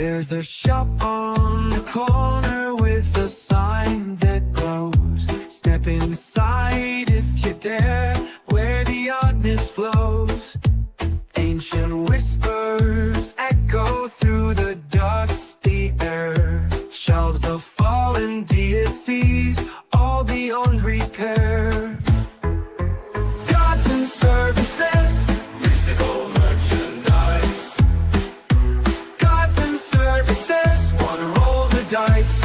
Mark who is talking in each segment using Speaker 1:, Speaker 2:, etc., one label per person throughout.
Speaker 1: There's a shop on the corner with a sign that glows. Step inside if you dare, where the oddness flows. Ancient whispers echo through the dusty air. Shelves of fallen deities, all beyond repair. Gods and services, musical merchandise. Gods and services, wanna roll the dice.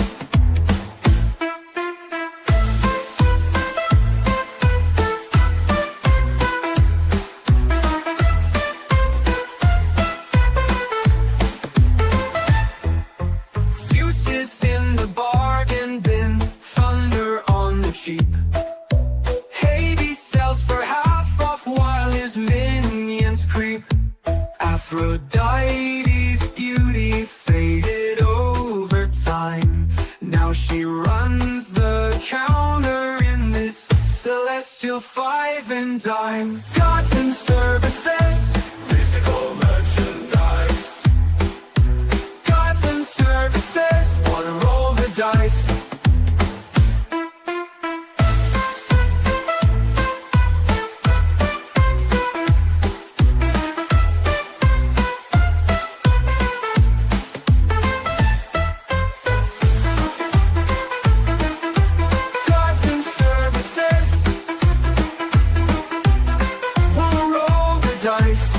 Speaker 1: Zeus in the bargain bin, thunder on the cheap. Hades sells for half off while his minions creep. Aphrodite's beauty faded over time. Now she runs the counter in this celestial five and dime. Gods and services, physical merchandise. Gods and services, wanna roll the dice. Gods and services, wanna roll the dice.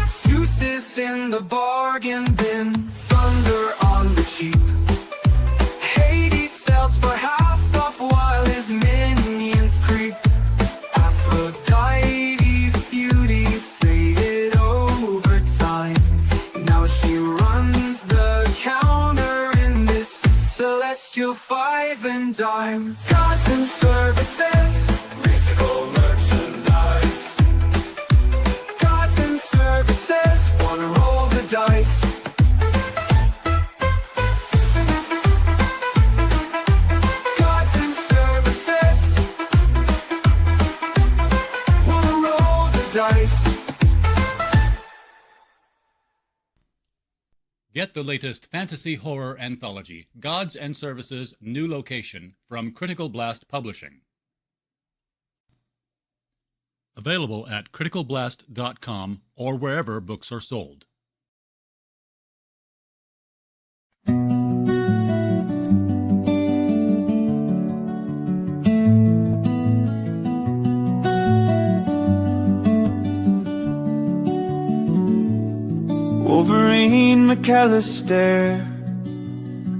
Speaker 1: Zeus is in the bargain bin, thunder on the cheap. Hades sells for half off while his minions creep. Aphrodite's beauty faded over time. Now she runs the counter in this celestial five and dime. Gods and services, musical merchandise. Gods and services, wanna roll the dice. Gods and services, wanna roll the dice.
Speaker 2: Get the latest fantasy horror anthology, Gods and Services New Location, from Critical Blast Publishing. Available at criticalblast.com or wherever books are sold.
Speaker 3: Wolverine McAllister,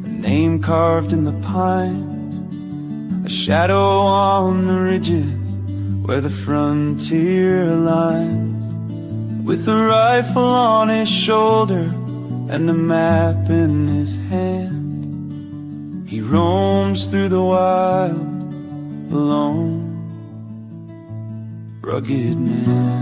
Speaker 3: a name carved in the pines, a shadow on the ridges where the frontier aligns. With a rifle on his shoulder and a map in his hand, he roams through the wild, alone, rugged man.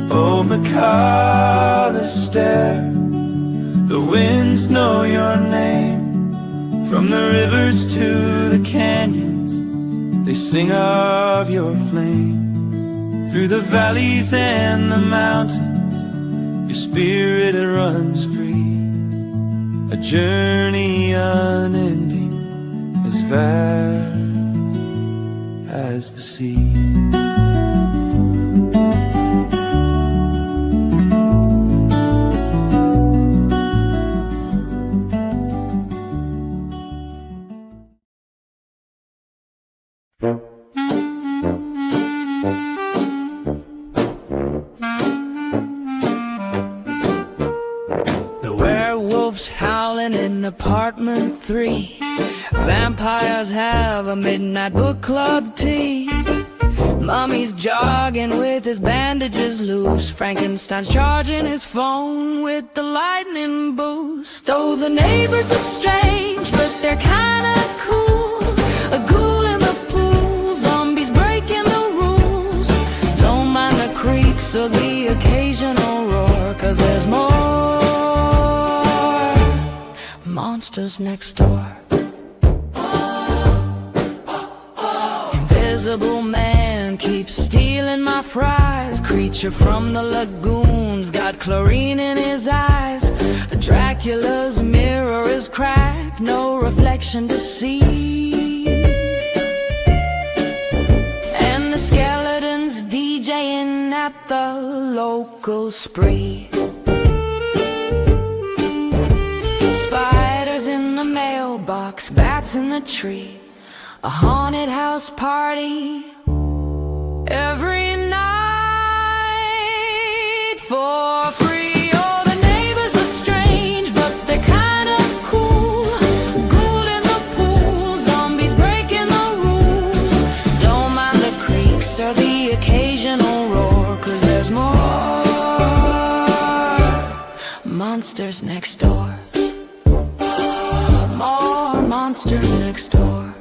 Speaker 3: Oh, McAllister, the winds know your name. From the rivers to the canyons, they sing of your flame. Through the valleys and the mountains, your spirit runs free. A journey unending, as vast as the sea.
Speaker 4: The werewolves howling in apartment 3. Vampires have a midnight book club tea. Mummy's jogging with his bandages loose. Frankenstein's charging his phone with the lightning boost. Oh, the neighbors are strange, but they're kinda cool. A ghoul in the pool, zombies breaking the rules. Don't mind the creaks or the occasional roar, 'cause there's more monsters next door. Invisible man keeps stealing my fries. Creature from the lagoons got chlorine in his eyes. Dracula's mirror is cracked, no reflection to see. And the skeletons DJing at the local spree. Spiders in the mailbox, bats in the tree. A haunted house party every night for free. Oh, the neighbors are strange, but they're kinda cool. Ghoul in the pool, zombies breaking the rules. Don't mind the creaks or the occasional roar, 'cause there's more monsters next door. More monsters next door.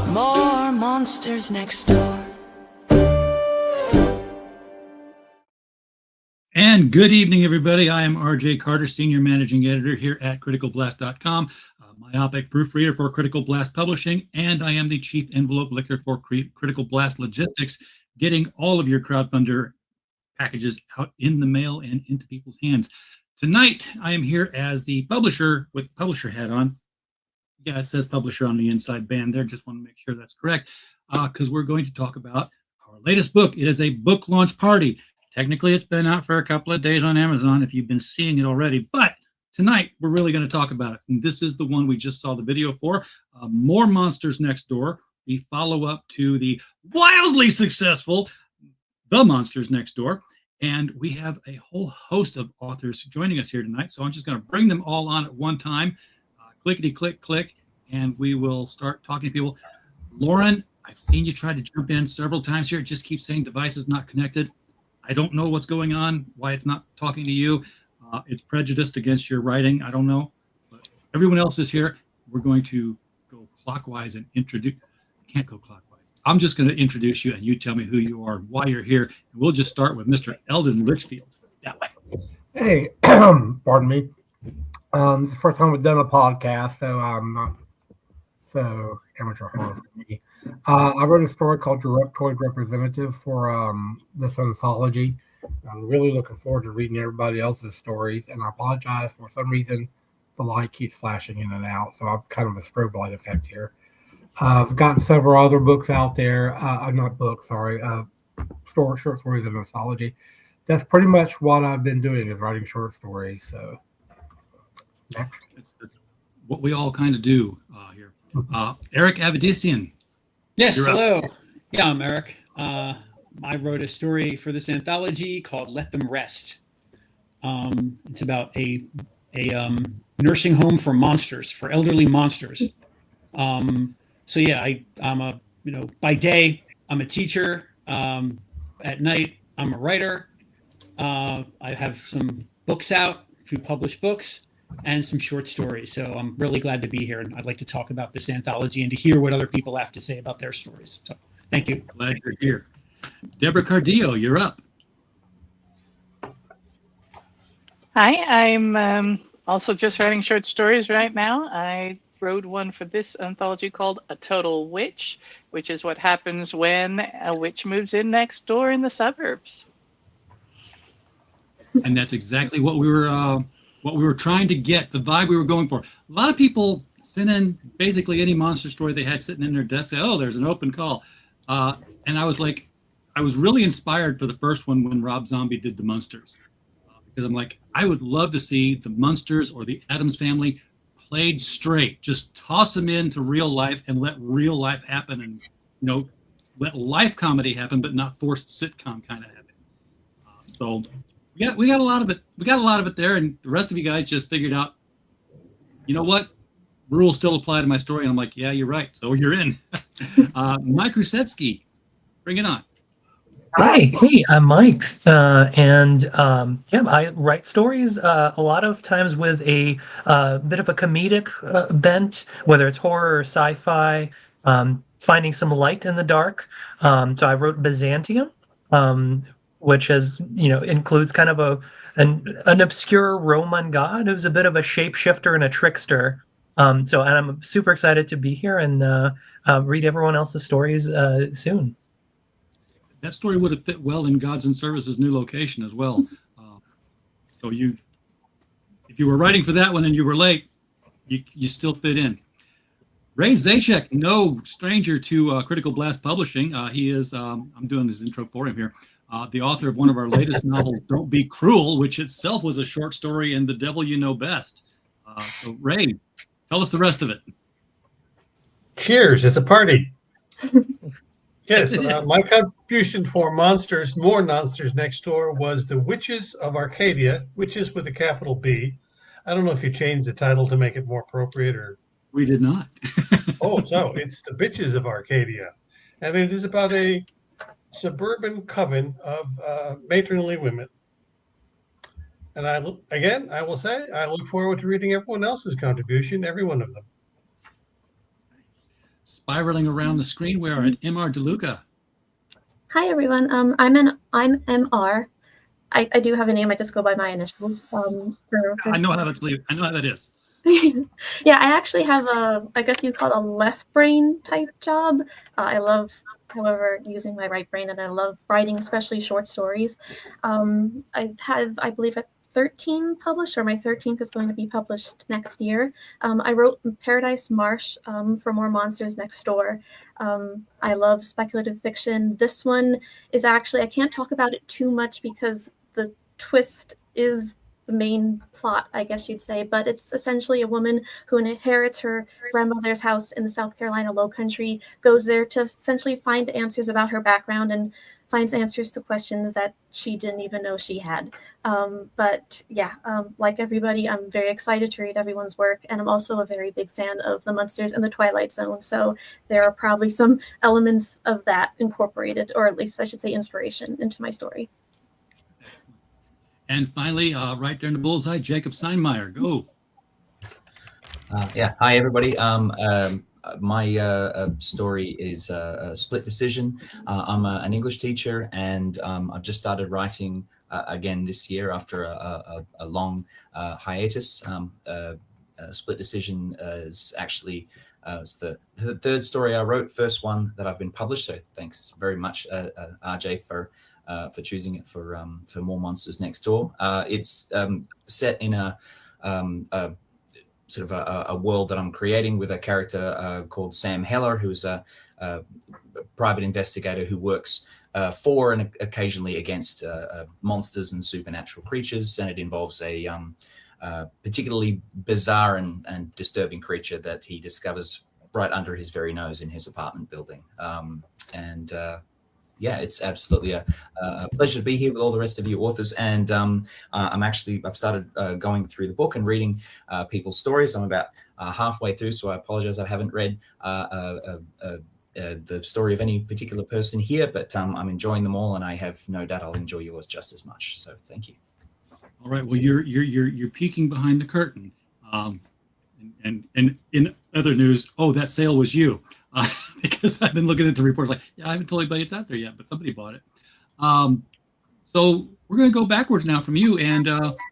Speaker 4: More monsters next door.
Speaker 2: And good evening, everybody. I am RJ Carter, Senior Managing Editor here at CriticalBlast.com, myopic proofreader for Critical Blast Publishing, and I am the Chief Envelope Licker for Critical Blast Logistics, getting all of your crowdfunder packages out in the mail and into people's hands. Tonight, I am here as the publisher with publisher hat on. Yeah, it says publisher on the inside band there. Just want to make sure that's correct, because we're going to talk about our latest book. It is a book launch party. Technically, it's been out for a couple of days on Amazon if you've been seeing it already, but tonight we're really going to talk about it. And this is the one we just saw the video for, More Monsters Next Door, the follow-up to the wildly successful The Monsters Next Door. And we have a whole host of authors joining us here tonight, so I'm just going to bring them all on at one time. Clickety click click, and we will start talking to people. Lauren, I've seen you try to jump in several times here. It just keeps saying device is not connected. I don't know what's going on, why it's not talking to you. It's prejudiced against your writing. I don't know. But everyone else is here. We're going to go clockwise and introduce. Can't go clockwise. I'm just going to introduce you, and you tell me who you are and why you're here. And we'll just start with Mr. Eldon Litchfield. That way.
Speaker 5: Hey, pardon me. This is the first time we've done a podcast, so I'm not so amateur horror for me. I wrote a story called Your Reptoid Representative for this anthology. I'm really looking forward to reading everybody else's stories, and I apologize for some reason the light keeps flashing in and out, so I'm kind of a strobe light effect here. I've gotten several other books out there. Not books, sorry. Short stories and anthology. That's pretty much what I've been doing, is writing short stories. So next.
Speaker 2: That's what we all kind of do here. Eric Avedisian.
Speaker 6: Yes, hello. Yeah, I'm Eric. I wrote a story for this anthology called Let Them Rest. It's about a nursing home for monsters, for elderly monsters. So yeah, I'm by day, I'm a teacher. At night, I'm a writer. I have some books out, a few published books, and some short stories. So I'm really glad to be here, and I'd like to talk about this anthology and to hear what other people have to say about their stories. So thank you.
Speaker 2: Glad you're here. Deborah Cardillo, you're up.
Speaker 7: Hi, I'm also just writing short stories right now. I wrote one for this anthology called A Total Witch, which is what happens when a witch moves in next door in the suburbs.
Speaker 2: And that's exactly what we were trying to get, the vibe we were going for. A lot of people sent in basically any monster story they had sitting in their desk. Say, oh, there's an open call. And I was like, I was really inspired for the first one when Rob Zombie did the Munsters. Because I'm like, I would love to see the Munsters or the Addams Family played straight. Just toss them into real life and let real life happen, and let life comedy happen, but not forced sitcom kind of happen. So we got a lot of it. We got a lot of it there, and the rest of you guys just figured out, you know what? Rules still apply to my story, and I'm like, yeah, you're right. So you're in. Mike Rusetsky, bring it on.
Speaker 8: Hi, hey, I'm Mike, and I write stories a lot of times with a bit of a comedic bent, whether it's horror or sci-fi, finding some light in the dark. So I wrote Byzantium, which includes kind of an obscure Roman god who's a bit of a shapeshifter and a trickster. And I'm super excited to be here and read everyone else's stories soon.
Speaker 2: That story would have fit well in Gods and Services' new location as well. So if you were writing for that one and you were late, you still fit in. Ray Zajac, no stranger to Critical Blast Publishing. He is, I'm doing this intro for him here, the author of one of our latest novels, Don't Be Cruel, which itself was a short story, and The Devil You Know Best. So Ray, tell us the rest of it.
Speaker 9: Cheers, it's a party. Yes, my contribution for More Monsters Next Door was The Witches of Arcadia, Witches with a capital B. I don't know if you changed the title to make it more appropriate or...
Speaker 2: We did not.
Speaker 9: So it's The Bitches of Arcadia. And it is about a suburban coven of matronly women. And I will say, I look forward to reading everyone else's contribution, every one of them.
Speaker 2: Spiraling around the screen, we are at MR DeLuca.
Speaker 10: Hi everyone. I'm MR. I do have a name. I just go by my initials.
Speaker 2: I know how that's. I know how that is.
Speaker 10: Yeah, I actually have I guess you call it a left brain type job. I love, however, using my right brain, and I love writing, especially short stories. I believe 13 published, or my 13th is going to be published next year. I wrote Paradise Marsh for More Monsters Next Door. I love speculative fiction. This one is actually, I can't talk about it too much because the twist is the main plot, I guess you'd say, but it's essentially a woman who inherits her grandmother's house in the South Carolina Low Country, goes there to essentially find answers about her background and finds answers to questions that she didn't even know she had. But yeah, like everybody, I'm very excited to read everyone's work, and I'm also a very big fan of the Monsters in the Twilight Zone, so there are probably some elements of that incorporated, or at least I should say inspiration, into my story.
Speaker 2: And finally, right there in the bullseye, Jacob Steinmeier, go.
Speaker 11: Yeah, hi everybody. My story is a split decision. I'm an English teacher, and I've just started writing again this year after a long hiatus. Split decision is actually it's the third story I wrote, first one that I've been published. So thanks very much, RJ, for choosing it for More Monsters Next Door. It's set in a sort of a world that I'm creating with a character called Sam Heller, who's a private investigator who works for and occasionally against monsters and supernatural creatures. And it involves a particularly bizarre and disturbing creature that he discovers right under his very nose in his apartment building. Yeah, it's absolutely a pleasure to be here with all the rest of you authors. And I've started going through the book and reading people's stories. I'm about halfway through, so I apologize I haven't read the story of any particular person here, but I'm enjoying them all, and I have no doubt I'll enjoy yours just as much. So thank you.
Speaker 2: All right. Well, you're peeking behind the curtain. And in other news, that sale was you. Because I've been looking at the reports like, yeah, I haven't told anybody it's out there yet, but somebody bought it. So we're going to go backwards now from you. And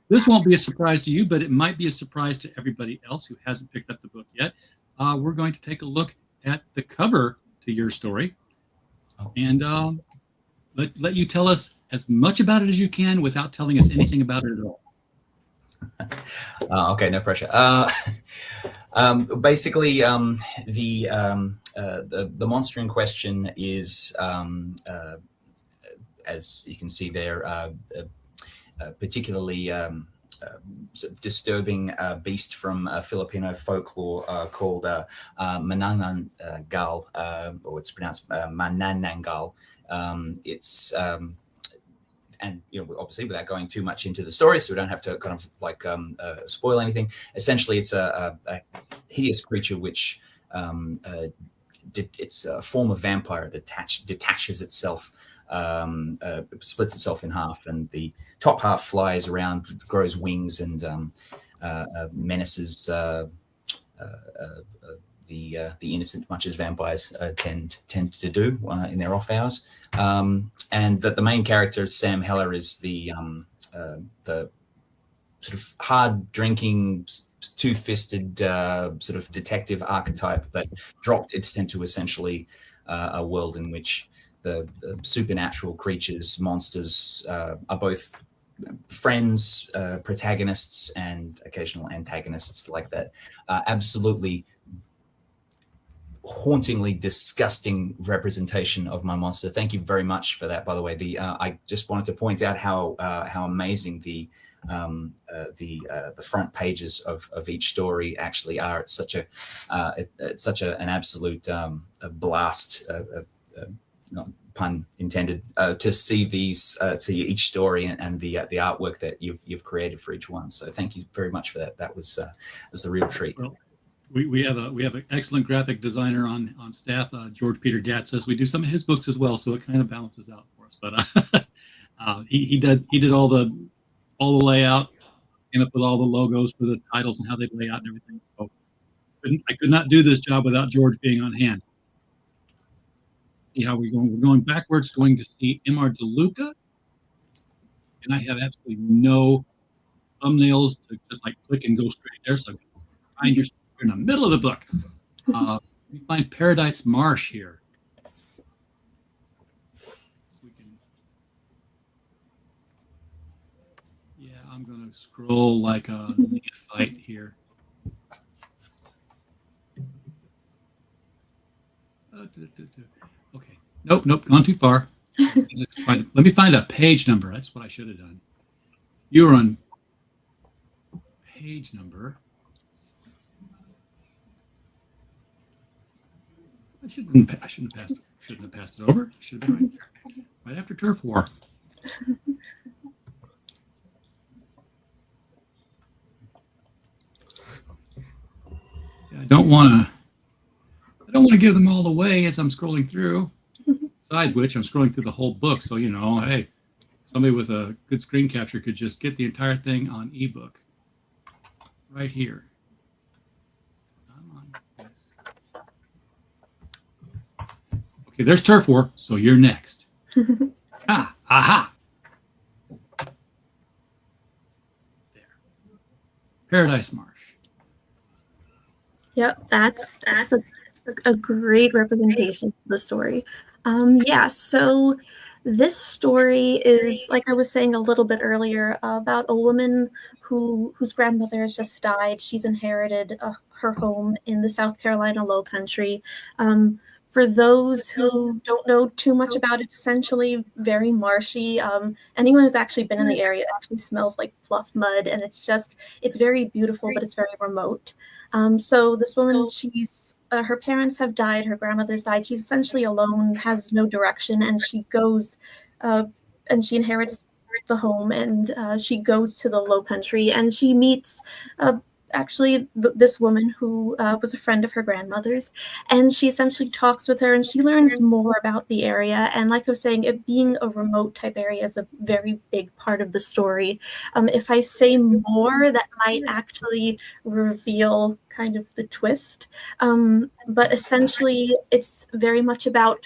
Speaker 2: this won't be a surprise to you, but it might be a surprise to everybody else who hasn't picked up the book yet. We're going to take a look at the cover to your story and let you tell us as much about it as you can without telling us anything about it at all.
Speaker 11: Okay, no pressure. Basically, the monster in question is, as you can see there, particularly sort of disturbing beast from Filipino folklore called Manananggal, or it's pronounced Manananggal. It's and obviously without going too much into the story, so we don't have to kind of like spoil anything. Essentially, it's a hideous creature which it's a form of vampire that detaches itself, splits itself in half, and the top half flies around, grows wings, and menaces the innocent, much as vampires tend to do in their off hours. And that the main character, Sam Heller, is the the sort of hard drinking, two-fisted sort of detective archetype, but dropped it into essentially a world in which the supernatural creatures, monsters, are both friends, protagonists, and occasional antagonists like that. Absolutely hauntingly disgusting representation of my monster. Thank you very much for that, by the way. I just wanted to point out how amazing the front pages of each story actually are. It's such an absolute a blast, not pun intended, to see these, to each story and the artwork that you've created for each one. So thank you very much for that. That was a real treat.
Speaker 2: Well, we have an excellent graphic designer on staff, George Peter Gatzis. We do some of his books as well, so it kind of balances out for us. But he did all the layout, came up with all the logos for the titles and how they lay out and everything. So I could not do this job without George being on hand. See how we're going? We're going backwards, going to see M.R. DeLuca, and I have absolutely no thumbnails to just like click and go straight there. So find yourself in the middle of the book. We find Paradise Marsh here. So we can, yeah, I'm going to scroll like a neophyte here. Okay. Nope, gone too far. Let me find a page number. That's what I should have done. You were on page number. I shouldn't have passed it over. It should have been right after Turf War. Yeah, I don't want to give them all away as I'm scrolling through. Besides which, I'm scrolling through the whole book, so hey, somebody with a good screen capture could just get the entire thing on ebook right here. Okay, there's Turf War, so you're next. Aha! There. Paradise Marsh.
Speaker 10: Yep, that's a great representation of the story. Yeah, so this story is, like I was saying a little bit earlier, about a woman whose grandmother has just died. She's inherited her home in the South Carolina Low Country. For those who don't know too much about it, essentially very marshy. Anyone who's actually been in the area, it actually smells like fluff mud, and it's very beautiful, but it's very remote. So this woman, she's her parents have died, her grandmother's died. She's essentially alone, has no direction, and she goes and she inherits the home, and she goes to the Low Country, and she meets this woman who was a friend of her grandmother's, and she essentially talks with her, and she learns more about the area. And like I was saying, it being a remote type area is a very big part of the story. If I say more, that might actually reveal kind of the twist, but essentially it's very much about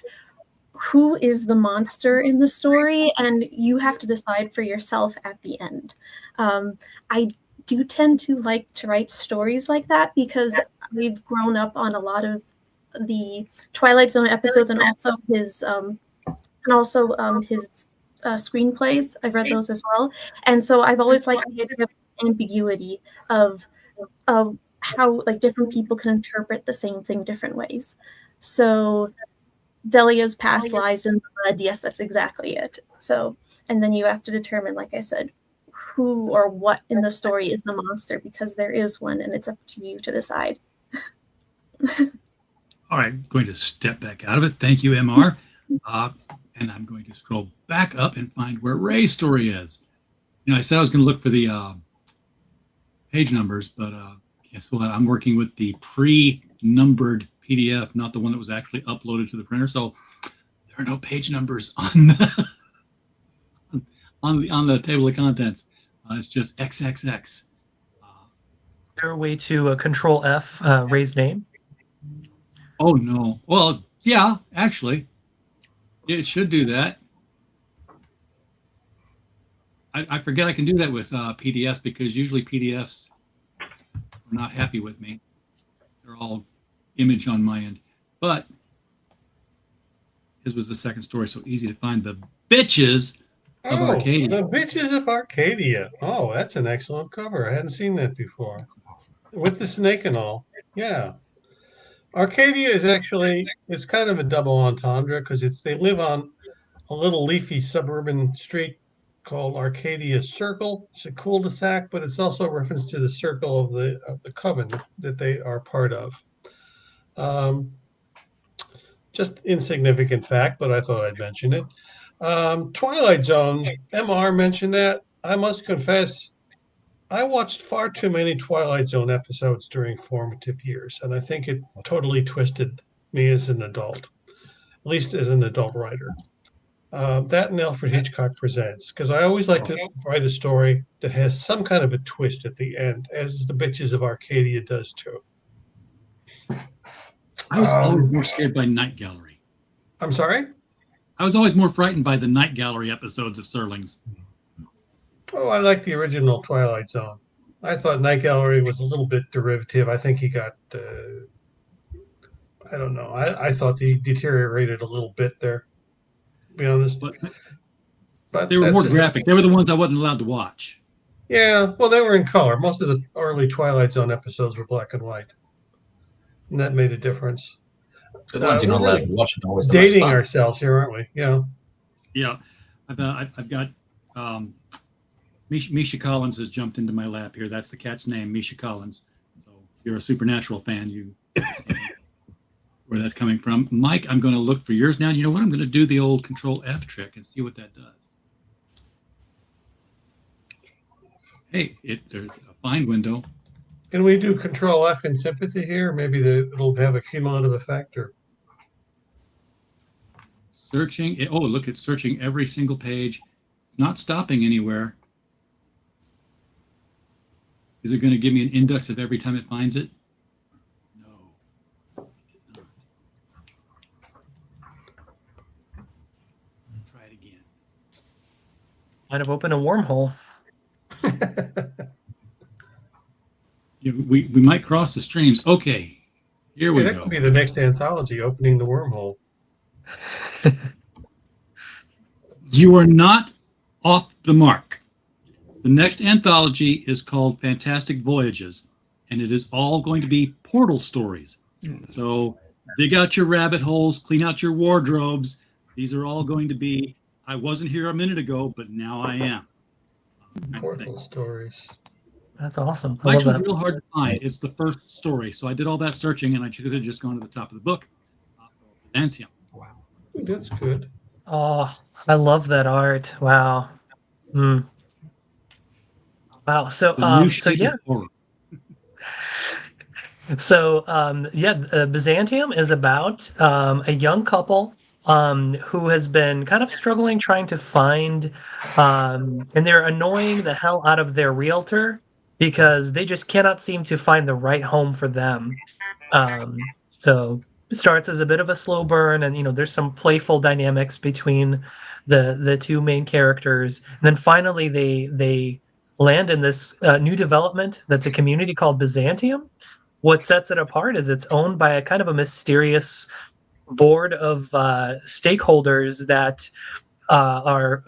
Speaker 10: who is the monster in the story, and you have to decide for yourself at the end. I do tend to like to write stories like that because we've grown up on a lot of the Twilight Zone episodes, and also his screenplays. I've read those as well, and so I've always liked the idea of ambiguity of how like different people can interpret the same thing different ways. So Delia's past lies in the mud. Yes, that's exactly it. So, and then you have to determine, like I said, who or what in the story is the monster, because there is one, and it's up to you to decide.
Speaker 2: All right, I'm going to step back out of it. Thank you, MR. And I'm going to scroll back up and find where Ray's story is. I said I was going to look for the page numbers, but guess what? I'm working with the pre-numbered PDF, not the one that was actually uploaded to the printer. So there are no page numbers on the table of contents. It's just XXX.
Speaker 8: Is there a way to Control F Ray's name?
Speaker 2: Oh no. Well, yeah, actually, it should do that. I forget I can do that with PDFs because usually PDFs are not happy with me. They're all image on my end. But his was the second story, so easy to find. The Bitches of
Speaker 9: Oh,
Speaker 2: Arcadia.
Speaker 9: The Bitches of Arcadia. Oh, that's an excellent cover. I hadn't seen that before. With the snake and all. Yeah. Arcadia is actually, it's kind of a double entendre because they live on a little leafy suburban street called Arcadia Circle. It's a cul-de-sac, but it's also a reference to the circle of the coven that they are part of. Just insignificant fact, but I thought I'd mention it. Twilight Zone, MR mentioned that. I must confess, I watched far too many Twilight Zone episodes during formative years, and I think it totally twisted me as an adult, at least as an adult writer. That and Alfred Hitchcock Presents, because I always like to write a story that has some kind of a twist at the end, as The Bitches of Arcadia does too.
Speaker 2: I was always more scared by Night Gallery.
Speaker 9: I'm sorry?
Speaker 2: I was always more frightened by the Night Gallery episodes of Serlings.
Speaker 9: Oh, I like the original Twilight Zone. I thought Night Gallery was a little bit derivative. I think he got, I don't know. I thought he deteriorated a little bit there, to be honest.
Speaker 2: But they were more graphic. They were the ones I wasn't allowed to watch.
Speaker 9: Yeah, well, they were in color. Most of the early Twilight Zone episodes were black and white. And that made a difference.
Speaker 11: The ones you're not
Speaker 9: we're
Speaker 11: allowed
Speaker 9: really
Speaker 11: to watch are always the most
Speaker 9: dating
Speaker 11: fun.
Speaker 9: ourselves here, aren't we? Yeah.
Speaker 2: Yeah. I've got Misha Collins has jumped into my lap here. That's the cat's name, Misha Collins. So if you're a Supernatural fan, you understand where that's coming from. Mike, I'm going to look for yours now. You know what? I'm going to do the old Control F trick and see what that does. Hey, there's a find window.
Speaker 9: Can we do Control F in sympathy here? Maybe it'll have a cumulative effect. Or
Speaker 2: Searching. Oh, look, it's searching every single page. It's not stopping anywhere. Is it going to give me an index of every time it finds it? No. It did not. Try it again.
Speaker 8: Might have opened a wormhole.
Speaker 2: Yeah, we might cross the streams. Okay, here we
Speaker 9: that
Speaker 2: go.
Speaker 9: could be the next anthology, opening the wormhole.
Speaker 2: You are not off the mark. The next anthology is called Fantastic Voyages, and it is all going to be portal stories. So dig out your rabbit holes, clean out your wardrobes. These are all going to be, I wasn't here a minute ago, but now I am.
Speaker 9: Portal stories.
Speaker 8: That's awesome. I
Speaker 2: Mike's
Speaker 8: love
Speaker 2: was
Speaker 8: that.
Speaker 2: real hard to find. It's the first story. So I did all that searching, and I could have just gone to the top of the book. Byzantium.
Speaker 9: Wow. That's good.
Speaker 8: Oh, I love that art. Wow. Mm. Wow. So,
Speaker 2: The new
Speaker 8: so
Speaker 2: shape
Speaker 8: yeah.
Speaker 2: of horror.
Speaker 8: So, Byzantium is about a young couple who has been kind of struggling trying to find, and they're annoying the hell out of their realtor because they just cannot seem to find the right home for them. So it starts as a bit of a slow burn, and there's some playful dynamics between the two main characters, and then finally they land in this new development that's a community called Byzantium. What sets it apart is it's owned by a kind of a mysterious board of stakeholders that are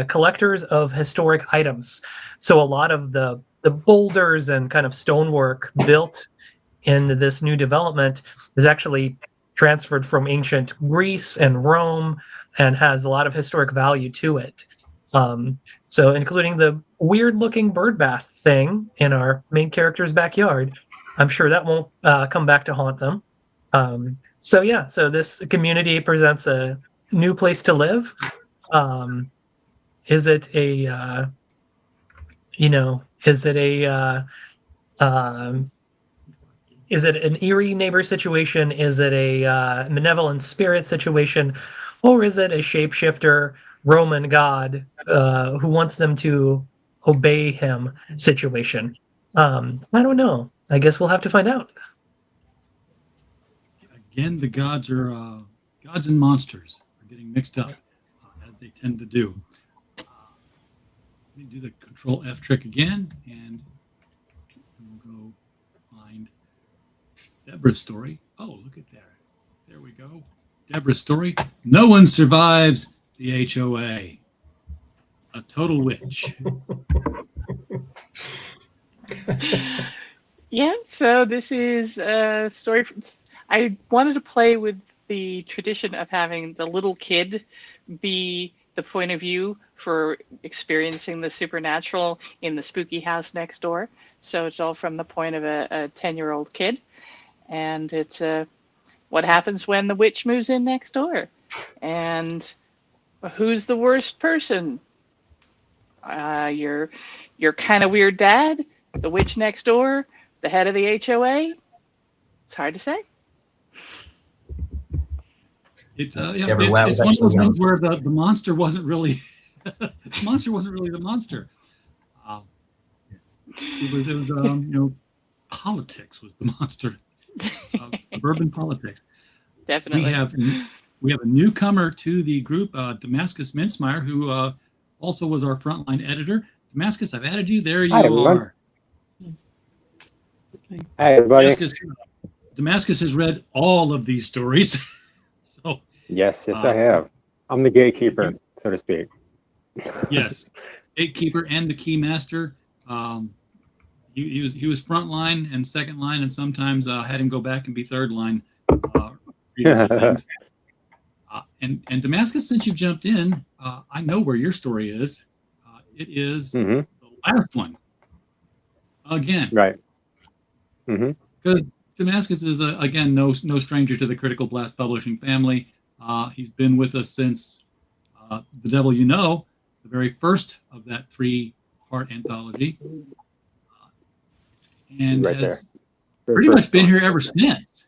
Speaker 8: collectors of historic items. So a lot of the boulders and kind of stonework built in this new development is actually transferred from ancient Greece and Rome and has a lot of historic value to it. So including the weird looking bird bath thing in our main character's backyard. I'm sure that won't come back to haunt them. So this community presents a new place to live. Is it an eerie neighbor situation? Is it a malevolent spirit situation? Or is it a shapeshifter Roman god who wants them to obey him situation? I don't know. I guess we'll have to find out.
Speaker 2: Again, the gods and monsters are getting mixed up, as they tend to do. Let me do the Control F trick again, and we'll go find Deborah's story. Oh, look at that. There we go. Deborah's story. No one survives the HOA. A total witch.
Speaker 7: Yeah, so this is a story from. I wanted to play with the tradition of having the little kid be the point of view for experiencing the supernatural in the spooky house next door. So it's all from the point of a 10-year-old kid. And it's what happens when the witch moves in next door. And who's the worst person? Your kind of weird dad, the witch next door, the head of the HOA. It's hard to say.
Speaker 2: It's
Speaker 11: Deborah, wow,
Speaker 2: it's
Speaker 11: it's
Speaker 2: one of those
Speaker 11: actually,
Speaker 2: ones where the monster wasn't really the monster wasn't really the monster. It was politics was the monster. Suburban politics.
Speaker 7: Definitely.
Speaker 2: We have a newcomer to the group, Damascus Mincemeyer, who also was our frontline editor. Damascus, I've added you. There you are.
Speaker 12: Hi, everybody.
Speaker 2: Damascus has read all of these stories. So
Speaker 12: yes, I have. I'm the gatekeeper, so to speak.
Speaker 2: Yes, gatekeeper and the key master. He was front line and second line, and sometimes had him go back and be third line. And Damascus, since you jumped in, I know where your story is. It is the last one. Again,
Speaker 12: right?
Speaker 2: Because Damascus is again no stranger to the Critical Blast Publishing family. He's been with us since The Devil You Know, the very first of that 3-part anthology, and
Speaker 12: Right
Speaker 2: has
Speaker 12: there.
Speaker 2: pretty much been here ever since.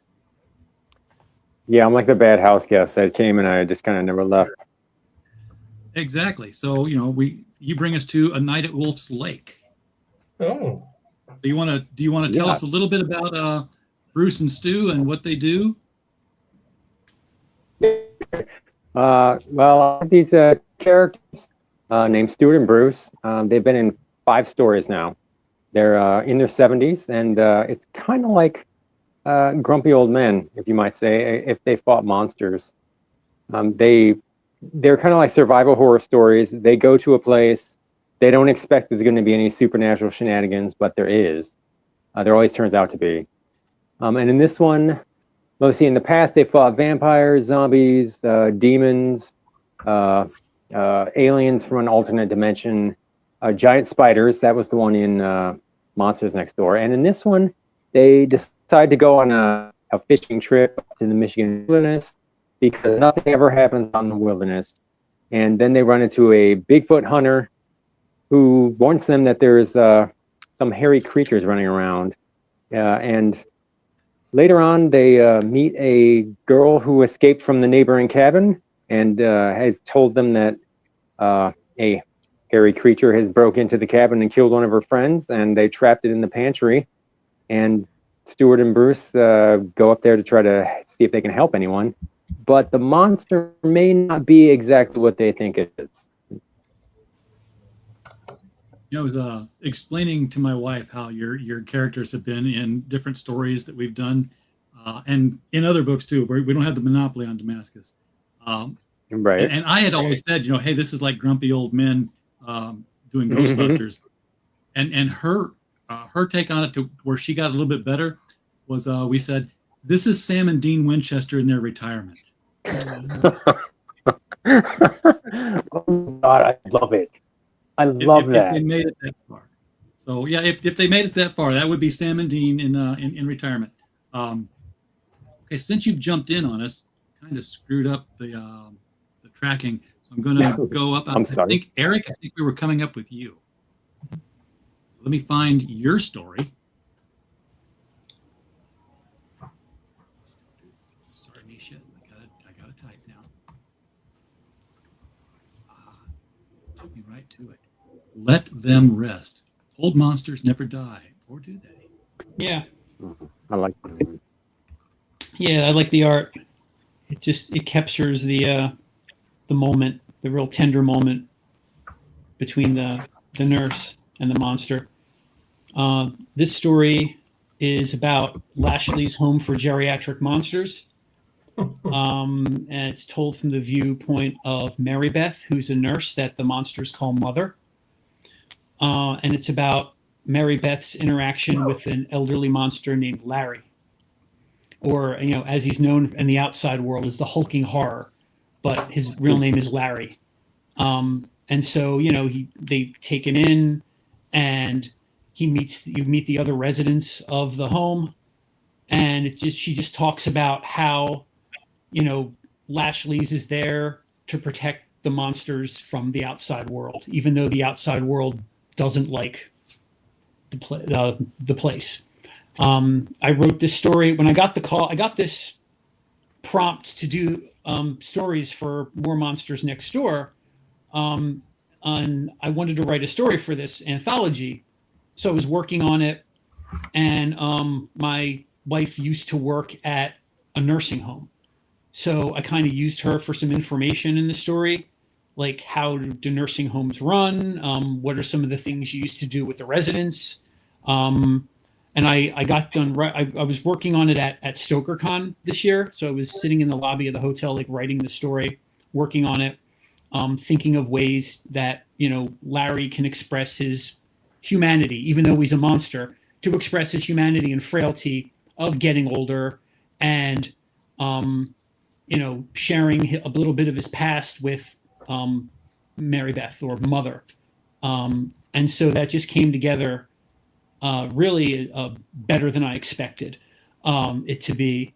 Speaker 12: Yeah, I'm like the bad house guest. I came and I just kind of never left.
Speaker 2: Exactly. So you bring us to A Night at Wolf's Lake.
Speaker 9: Oh.
Speaker 2: So do you want to tell us a little bit about Bruce and Stu and what they do?
Speaker 12: Well, these characters named Stuart and Bruce, they've been in 5 stories now. They're in their 70s, and it's kind of like grumpy old men, if you might say, if they fought monsters. They're kind of like survival horror stories. They go to a place, they don't expect there's going to be any supernatural shenanigans, but there is. There always turns out to be. And in this one, let's see, in the past they fought vampires, zombies, demons, aliens from an alternate dimension, giant spiders. That was the one in Monsters Next Door. And in this one, they decide to go on a fishing trip to the Michigan wilderness because nothing ever happens on the wilderness. And then they run into a Bigfoot hunter who warns them that there's some hairy creatures running around. And later on, they meet a girl who escaped from the neighboring cabin and has told them that a hairy creature has broke into the cabin and killed one of her friends, and they trapped it in the pantry. And Stuart and Bruce go up there to try to see if they can help anyone. But the monster may not be exactly what they think it is.
Speaker 2: I was explaining to my wife how your characters have been in different stories that we've done, and in other books too, where we don't have the monopoly on Damascus.
Speaker 12: Right.
Speaker 2: And I had always said, hey, this is like grumpy old men doing Ghostbusters, and her take on it to where she got a little bit better was we said, this is Sam and Dean Winchester in their retirement.
Speaker 12: Oh God, I love it. I love that.
Speaker 2: If they made it that far. So yeah, if they made it that far, that would be Sam and Dean in retirement. Okay, since you've jumped in on us, kind of screwed up the tracking. So I'm going to go up.
Speaker 12: I'm sorry.
Speaker 2: I think Eric, we were coming up with you. So let me find your story. Sorry, Nisha, I gotta type now. Took me right to it. Let them rest. Old monsters never die, or do they?
Speaker 6: Yeah.
Speaker 12: I like that.
Speaker 6: Yeah, I like the art. It captures the moment, the real tender moment between the the nurse and the monster. This story is about Lashley's home for geriatric monsters. And it's told from the viewpoint of Mary Beth, who's a nurse that the monsters call Mother. And it's about Mary Beth's interaction with an elderly monster named Larry, or, you know, as he's known in the outside world as the hulking horror, but his real name is Larry. And so, you know, they take him in, and you meet the other residents of the home, and she just talks about how, you know, Lashley's is there to protect the monsters from the outside world, even though the outside world doesn't like the place. I wrote this story when I got the call. I got this prompt to do stories for More Monsters Next Door, and I wanted to write a story for this anthology. So I was working on it, and my wife used to work at a nursing home. So I kind of used her for some information in the story, like how do nursing homes run? What are some of the things you used to do with the residents? And I got done. I was working on it at StokerCon this year. So I was sitting in the lobby of the hotel, like writing the story, working on it, thinking of ways that, you know, Larry can express his humanity, even though he's a monster, to express his humanity and frailty of getting older, and you know, sharing a little bit of his past with Mary Beth, or Mother. And so that just came together really better than I expected it to be.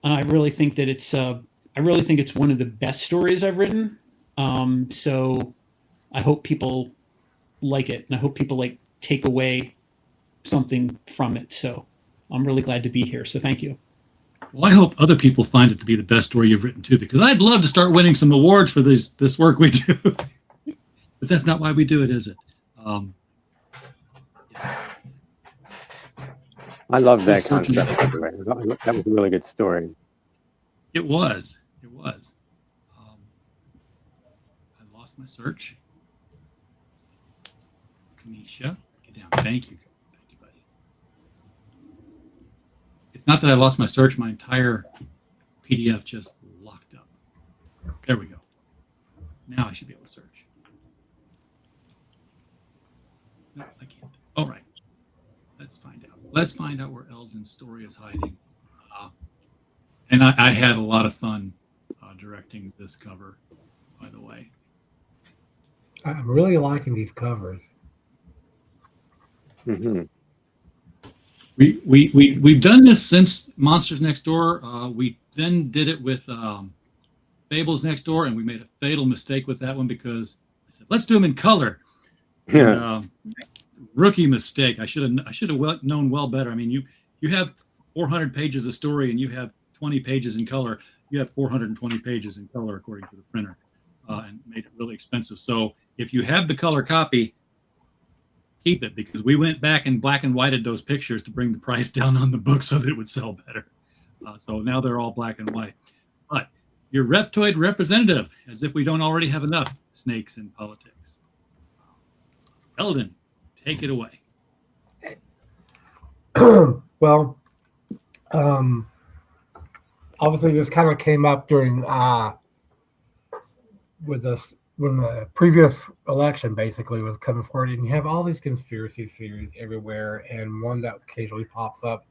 Speaker 6: And I really think that it's one of the best stories I've written. So I hope people like it, and I hope people take away something from it. So I'm really glad to be here. So thank you.
Speaker 2: Well, I hope other people find it to be the best story you've written too, because I'd love to start winning some awards for this work we do. But that's not why we do it, is it?
Speaker 12: I love that concept. That was a really good story.
Speaker 2: It was. I lost my search. Kanisha, get down. Thank you, buddy. It's not that I lost my search. My entire PDF just locked up. There we go. Now I should be able to search. No, I can't. All right. Let's find out. Let's find out where Eldon's story is hiding. And I had a lot of fun directing this cover, by the way.
Speaker 5: I'm really liking these covers.
Speaker 12: Mm-hmm.
Speaker 2: We've done this since Monsters Next Door. We then did it with Fables Next Door, and we made a fatal mistake with that one because I said, let's do them in color.
Speaker 12: Yeah.
Speaker 2: And, rookie mistake. I should have known well better. I mean, you have 400 pages of story, and you have 20 pages in color. You have 420 pages in color according to the printer, and made it really expensive. So if you have the color copy, keep it, because we went back and black and whited those pictures to bring the price down on the book so that it would sell better. So now they're all black and white. But your Reptoid representative, as if we don't already have enough snakes in politics. Eldon, take it away.
Speaker 5: Well, obviously this kind of came up during with us when the previous election basically was coming forward, and you have all these conspiracy theories everywhere, and one that occasionally pops up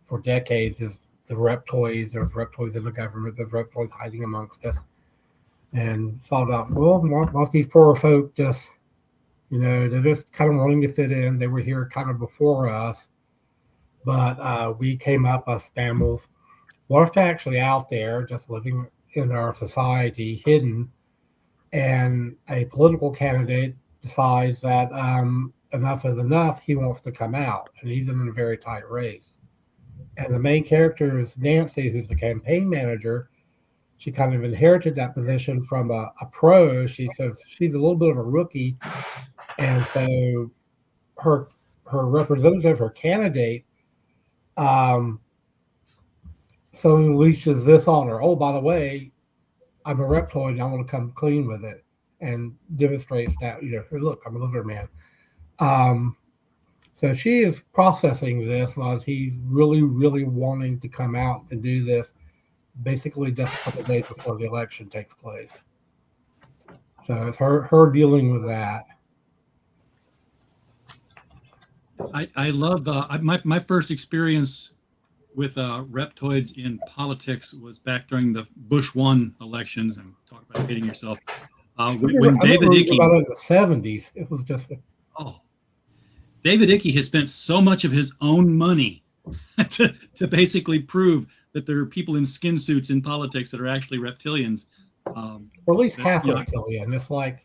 Speaker 5: for decades is the reptoids. There's reptoids in the government. There's reptoids hiding amongst us, and it's all about, well, most these poor folk just, you know, they're just kind of wanting to fit in. They were here kind of before us, but we came up as Stambles. What if they're actually out there just living in our society, hidden, and a political candidate decides that enough is enough, he wants to come out, and he's in a very tight race. And the main character is Nancy, who's the campaign manager. She kind of inherited that position from a pro. She says she's a little bit of a rookie, and so her representative, her candidate, so unleashes this on her. Oh, by the way, I'm a reptoid and I want to come clean with it, and demonstrates that, you know, hey, look, I'm a lizard man. So she is processing this while he's really, really wanting to come out and do this basically just a couple of days before the election takes place. So it's her dealing with that.
Speaker 2: I love my first experience with reptoids in politics was back during the Bush 1 elections, and talk about hating yourself. When David Icke
Speaker 5: about it in the 70s, it was just
Speaker 2: David Icke has spent so much of his own money to basically prove that there are people in skin suits in politics that are actually reptilians.
Speaker 5: or at least half reptilian. It's like,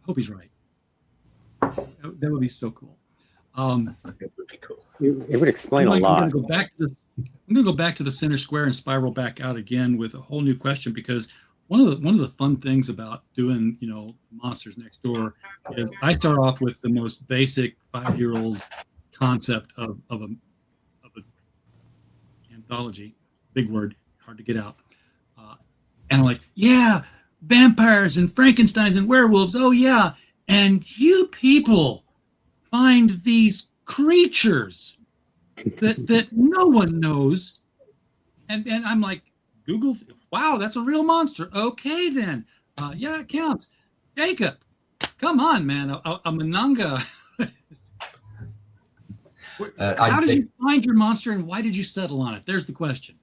Speaker 2: hope he's right. That would be so cool.
Speaker 11: It would be cool.
Speaker 12: It would explain a lot.
Speaker 2: I'm going to go back to the center square and spiral back out again with a whole new question, because one of the fun things about doing, Monsters Next Door is I start off with the most basic 5-year-old concept of an anthology, big word, hard to get out, and I'm like, yeah, vampires and Frankensteins and werewolves, oh yeah, and you people find these creatures that no one knows, and I'm like, Google, wow, that's a real monster. Okay, then, yeah, it counts. Jacob, come on, man, a Mananga. How did you find your monster, and why did you settle on it? There's the question.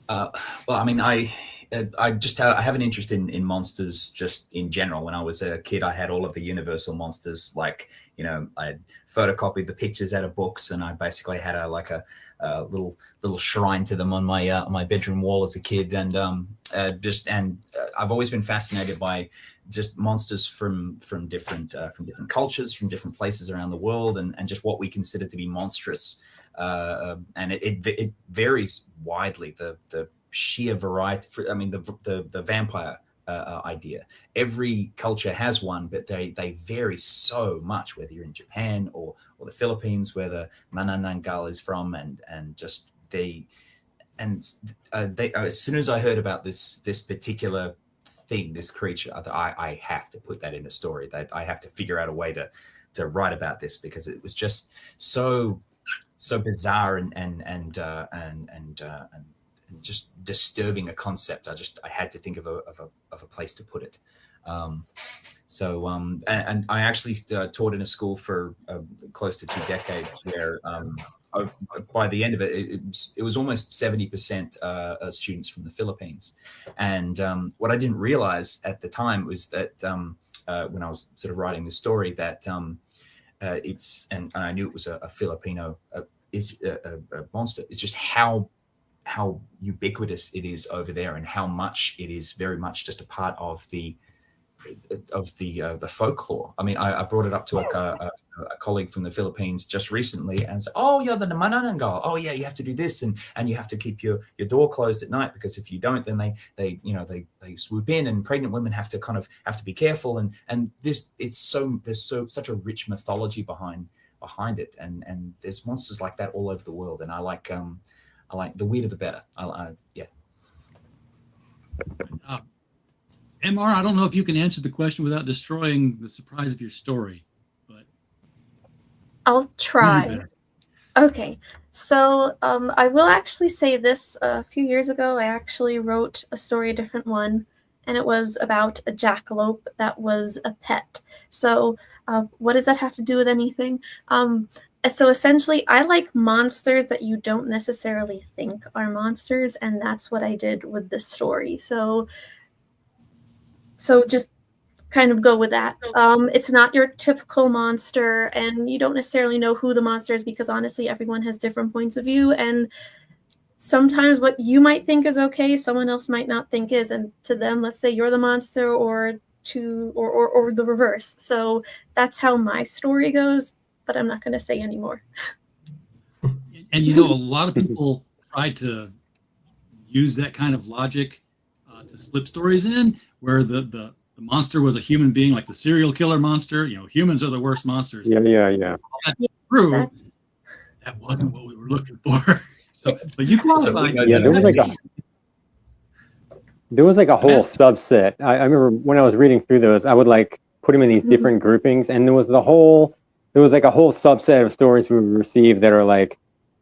Speaker 11: Well, I mean, I have an interest in monsters just in general. When I was a kid, I had all of the Universal monsters. Like, I photocopied the pictures out of books, and I basically had a little shrine to them on my bedroom wall as a kid. And I've always been fascinated by just monsters from different cultures, from different places around the world, and just what we consider to be monstrous. And it varies widely. The sheer variety. The vampire idea. Every culture has one, but they vary so much. Whether you're in Japan or the Philippines, where the Manananggal is from, and just they as soon as I heard about this particular thing, this creature, I have to put that in a story. That I have to figure out a way to write about this, because it was just so bizarre and just disturbing a concept. I had to think of a place to put it. And I actually taught in a school for close to 2 decades, where by the end of it was almost 70% students from the Philippines. And what I didn't realize at the time was that when I was sort of writing this story, that it's, and I knew it was a Filipino a monster, it's just how ubiquitous it is over there, and how much it is very much just a part of the folklore. I mean, I brought it up to a colleague from the Philippines just recently, and said, oh yeah, the Manananggal. Oh yeah, you have to do this, and you have to keep your door closed at night, because if you don't, then they swoop in, and pregnant women have to be careful. And there's such a rich mythology behind it, and there's monsters like that all over the world, and I like the weirder the better. Yeah.
Speaker 2: MR, I don't know if you can answer the question without destroying the surprise of your story, but
Speaker 10: I'll try. Okay, so I will actually say this. A few years ago, I actually wrote a story, a different one, and it was about a jackalope that was a pet. So what does that have to do with anything? So essentially, I like monsters that you don't necessarily think are monsters, and that's what I did with this story. So just kind of go with that. It's not your typical monster, and you don't necessarily know who the monster is, because honestly, everyone has different points of view, and sometimes what you might think is okay, someone else might not think is, and to them, let's say you're the monster, or the reverse. So that's how my story goes, but I'm not going to say anymore.
Speaker 2: And a lot of people try to use that kind of logic to slip stories in, where the monster was a human being, like the serial killer monster. Humans are the worst monsters.
Speaker 12: Yeah.
Speaker 2: That's true. That wasn't what we were looking for. But you qualified.
Speaker 12: Yeah, there was like a whole subset. I remember when I was reading through those, I would put them in these different groupings. And there was like a whole subset of stories we received that are like,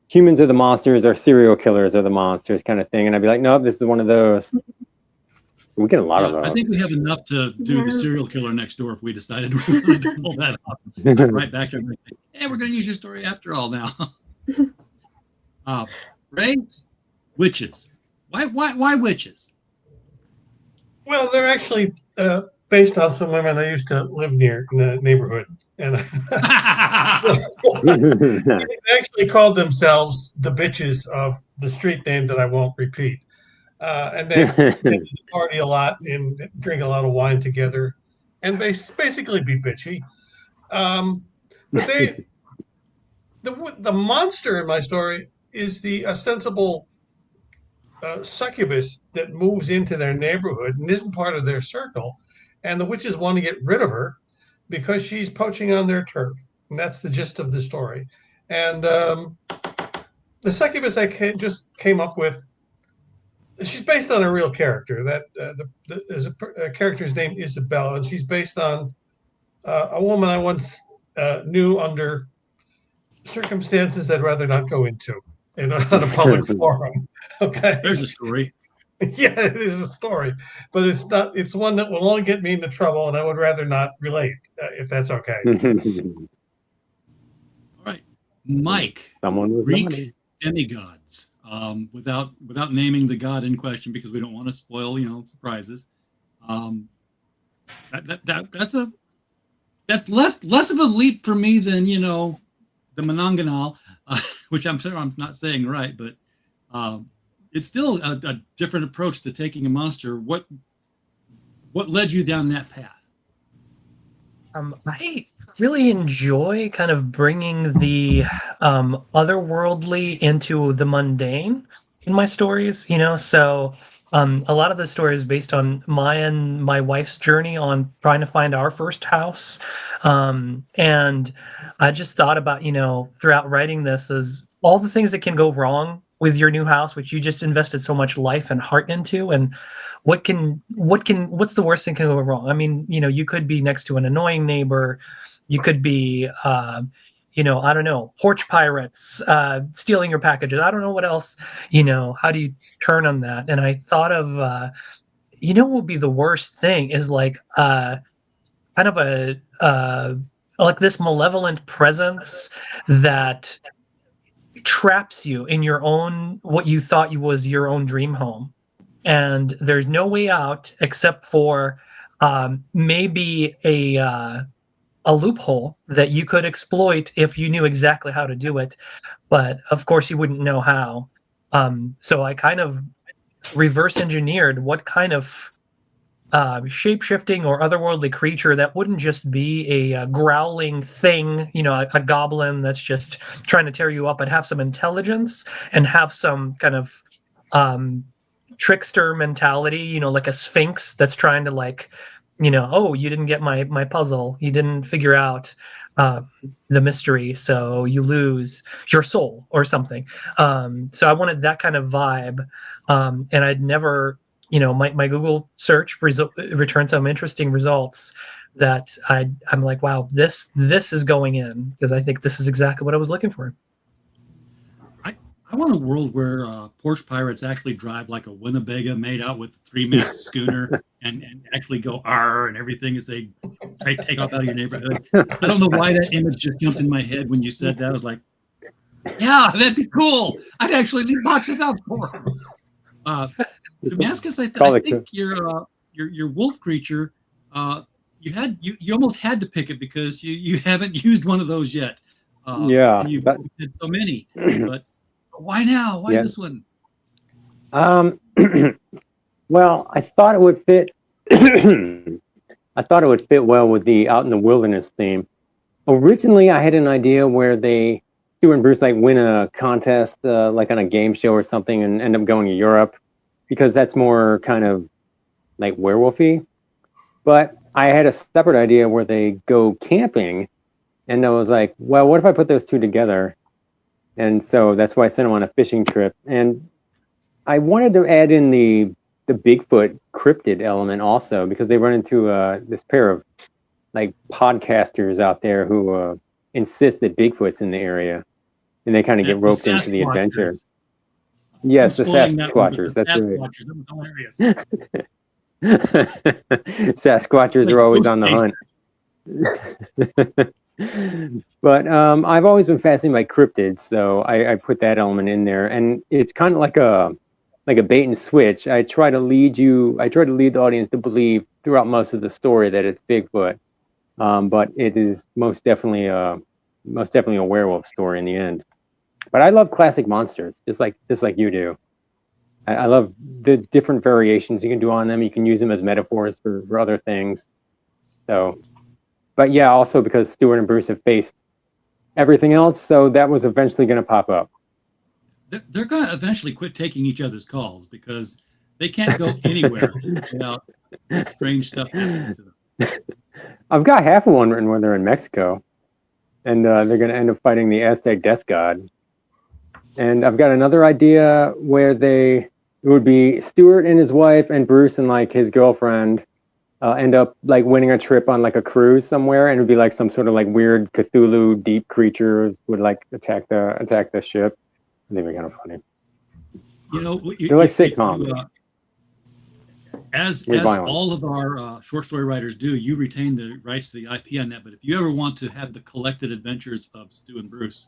Speaker 12: humans are the monsters, or serial killers are the monsters kind of thing. And I'd be like, nope, this is one of those. We get a lot of those.
Speaker 2: I think we have enough to do the serial killer next door if we decided we wanted to pull that off. Right back there. Hey, we're going to use your story after all now. Ray, witches. Why witches?
Speaker 9: Well, they're actually based on some women I used to live near in the neighborhood. And they actually called themselves the bitches of the street name that I won't repeat. And they tended to party a lot and drink a lot of wine together and basically be bitchy. But the monster in my story is the ostensible succubus that moves into their neighborhood and isn't part of their circle. And the witches want to get rid of her because she's poaching on their turf. And that's the gist of the story. And the succubus just came up with, she's based on a real character. There's a character's name Isabella, and she's based on a woman I once knew under circumstances I'd rather not go into on a public forum. Okay,
Speaker 2: there's a story.
Speaker 9: Yeah, it is a story, but it's not. It's one that will only get me into trouble, and I would rather not relate, if that's okay.
Speaker 2: All right, Mike. Greek demigods. Without naming the god in question, because we don't want to spoil, surprises. That's less of a leap for me than the Mononganal, which I'm sure I'm not saying right, but it's still a different approach to taking a monster. What led you down that path?
Speaker 8: I really enjoy kind of bringing the otherworldly into the mundane in my stories, so a lot of the stories based on my and my wife's journey on trying to find our first house. And I just thought about, throughout writing this, as all the things that can go wrong with your new house, which you just invested so much life and heart into, and what's the worst thing can go wrong? I mean, you could be next to an annoying neighbor. You could be, I don't know, porch pirates stealing your packages. I don't know what else, how do you turn on that? And I thought of, what would be the worst thing is like kind of like this malevolent presence that traps you in your own, what you thought was your own dream home. And there's no way out except for maybe a loophole that you could exploit if you knew exactly how to do it. But of course you wouldn't know how. So I kind of reverse engineered what kind of shape-shifting or otherworldly creature that wouldn't just be a growling thing, a goblin that's just trying to tear you up, but have some intelligence and have some kind of trickster mentality, like a sphinx that's trying to oh, you didn't get my puzzle. You didn't figure out the mystery, so you lose your soul or something. So I wanted that kind of vibe. And I'd never, my Google search returned some interesting results that I'm like, wow, this is going in, because I think this is exactly what I was looking for.
Speaker 2: I want a world where porch pirates actually drive like a Winnebago made out with a 3-mast schooner and actually go "arr" and everything as they take off out of your neighborhood. I don't know why that image just jumped in my head when you said that. I was like, yeah, that'd be cool. I'd actually leave boxes out for them. Damascus, I think your wolf creature, you almost had to pick it because you haven't used one of those yet. You've had so many, but why now? Why this one?
Speaker 12: Well, I thought it would fit. I thought it would fit well with the out in the wilderness theme. Originally, I had an idea where Stu and Bruce win a contest, like on a game show or something, and end up going to Europe, because that's more kind of like werewolfy. But I had a separate idea where they go camping, and I was like, well, what if I put those two together? And so that's why I sent them on a fishing trip. And I wanted to add in the Bigfoot cryptid element also, because they run into this pair of like podcasters out there who insist that Bigfoot's in the area, and they kind of get roped into the adventure. Yes, the Sasquatchers. That's right.
Speaker 2: That was hilarious.
Speaker 12: Sasquatchers are always on the hunt. But I've always been fascinated by cryptids, so I put that element in there, and it's kind of like a bait and switch. I try to lead the audience to believe throughout most of the story that it's Bigfoot, but it is most definitely a werewolf story in the end. But I love classic monsters, just like you do. I love the different variations you can do on them. You can use them as metaphors for other things. So, but yeah, also because Stuart and Bruce have faced everything else, so that was eventually going to pop up.
Speaker 2: They're going to eventually quit taking each other's calls because they can't go anywhere without strange stuff happening to them.
Speaker 12: I've got half of one written when they're in Mexico, and they're going to end up fighting the Aztec death god. And I've got another idea where it would be Stuart and his wife and Bruce and like his girlfriend end up like winning a trip on like a cruise somewhere, and it would be like some sort of like weird Cthulhu deep creature would like attack the ship. I think it'd be kind of funny.
Speaker 2: You know,
Speaker 12: they're like sitcoms.
Speaker 2: As all of our short story writers do, you retain the rights to the IP on that. But if you ever want to have the collected adventures of Stu and Bruce,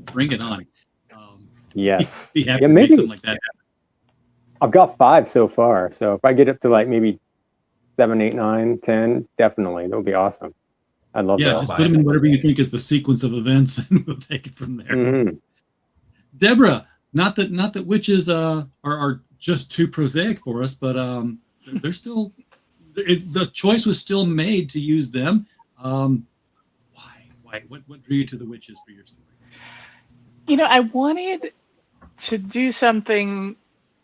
Speaker 2: bring it on.
Speaker 12: Yes.
Speaker 2: Be happy to make something like that happen.
Speaker 12: I've got 5 so far, so if I get up to like maybe 7, 8, 9, 10, definitely, that would be awesome. I love that.
Speaker 2: Yeah, just put them in whatever you think is the sequence of events, and we'll take it from there.
Speaker 12: Mm-hmm.
Speaker 2: Deborah, not that witches are just too prosaic for us, but they're still the choice was still made to use them. Why? What drew you to the witches for your story?
Speaker 7: You know, I wanted to do something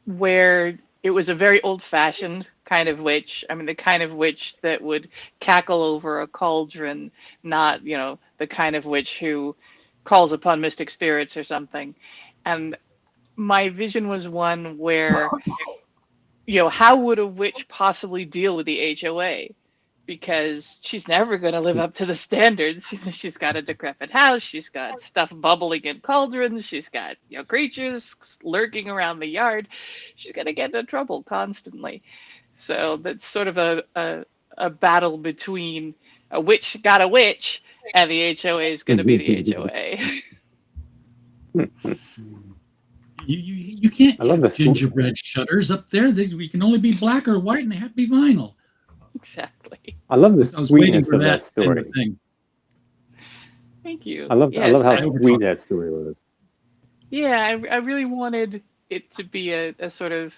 Speaker 7: where it was a very old-fashioned kind of witch. I mean, the kind of witch that would cackle over a cauldron, not, you know, the kind of witch who calls upon mystic spirits or something. And my vision was one where, you know, how would a witch possibly deal with the HOA? Because she's never going to live up to the standards. She's got a decrepit house. She's got stuff bubbling in cauldrons. She's got, you know, creatures lurking around the yard. She's going to get into trouble constantly. So that's sort of a battle between a witch got a witch and the HOA is going to be the HOA.
Speaker 2: You can't.
Speaker 12: I love the
Speaker 2: gingerbread shutters up there. We can only be black or white, and they have to be vinyl.
Speaker 7: Exactly.
Speaker 12: I love the
Speaker 2: sweetness
Speaker 12: of that story.
Speaker 7: Thank you.
Speaker 12: I love how sweet that story was.
Speaker 7: Yeah, I really wanted it to be a sort of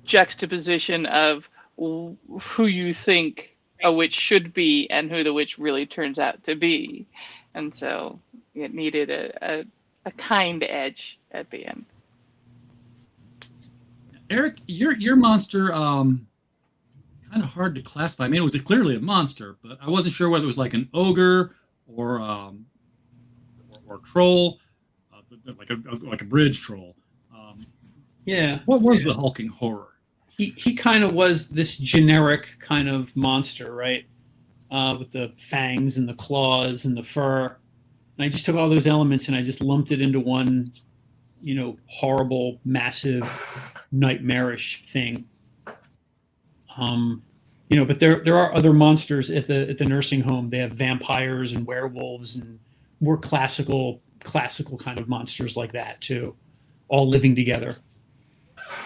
Speaker 7: juxtaposition of who you think a witch should be and who the witch really turns out to be. And so it needed a kind edge at the end.
Speaker 2: Eric, your monster kind of hard to classify. I mean, it was clearly a monster, but I wasn't sure whether it was like an ogre or troll, like a bridge troll.
Speaker 6: Yeah.
Speaker 2: What was the hulking horror?
Speaker 6: He kind of was this generic kind of monster, right? With the fangs and the claws and the fur. And I just took all those elements and I just lumped it into one, you know, horrible, massive, nightmarish thing. You know, but there are other monsters at the nursing home. They have vampires and werewolves and more classical kind of monsters like that too, all living together.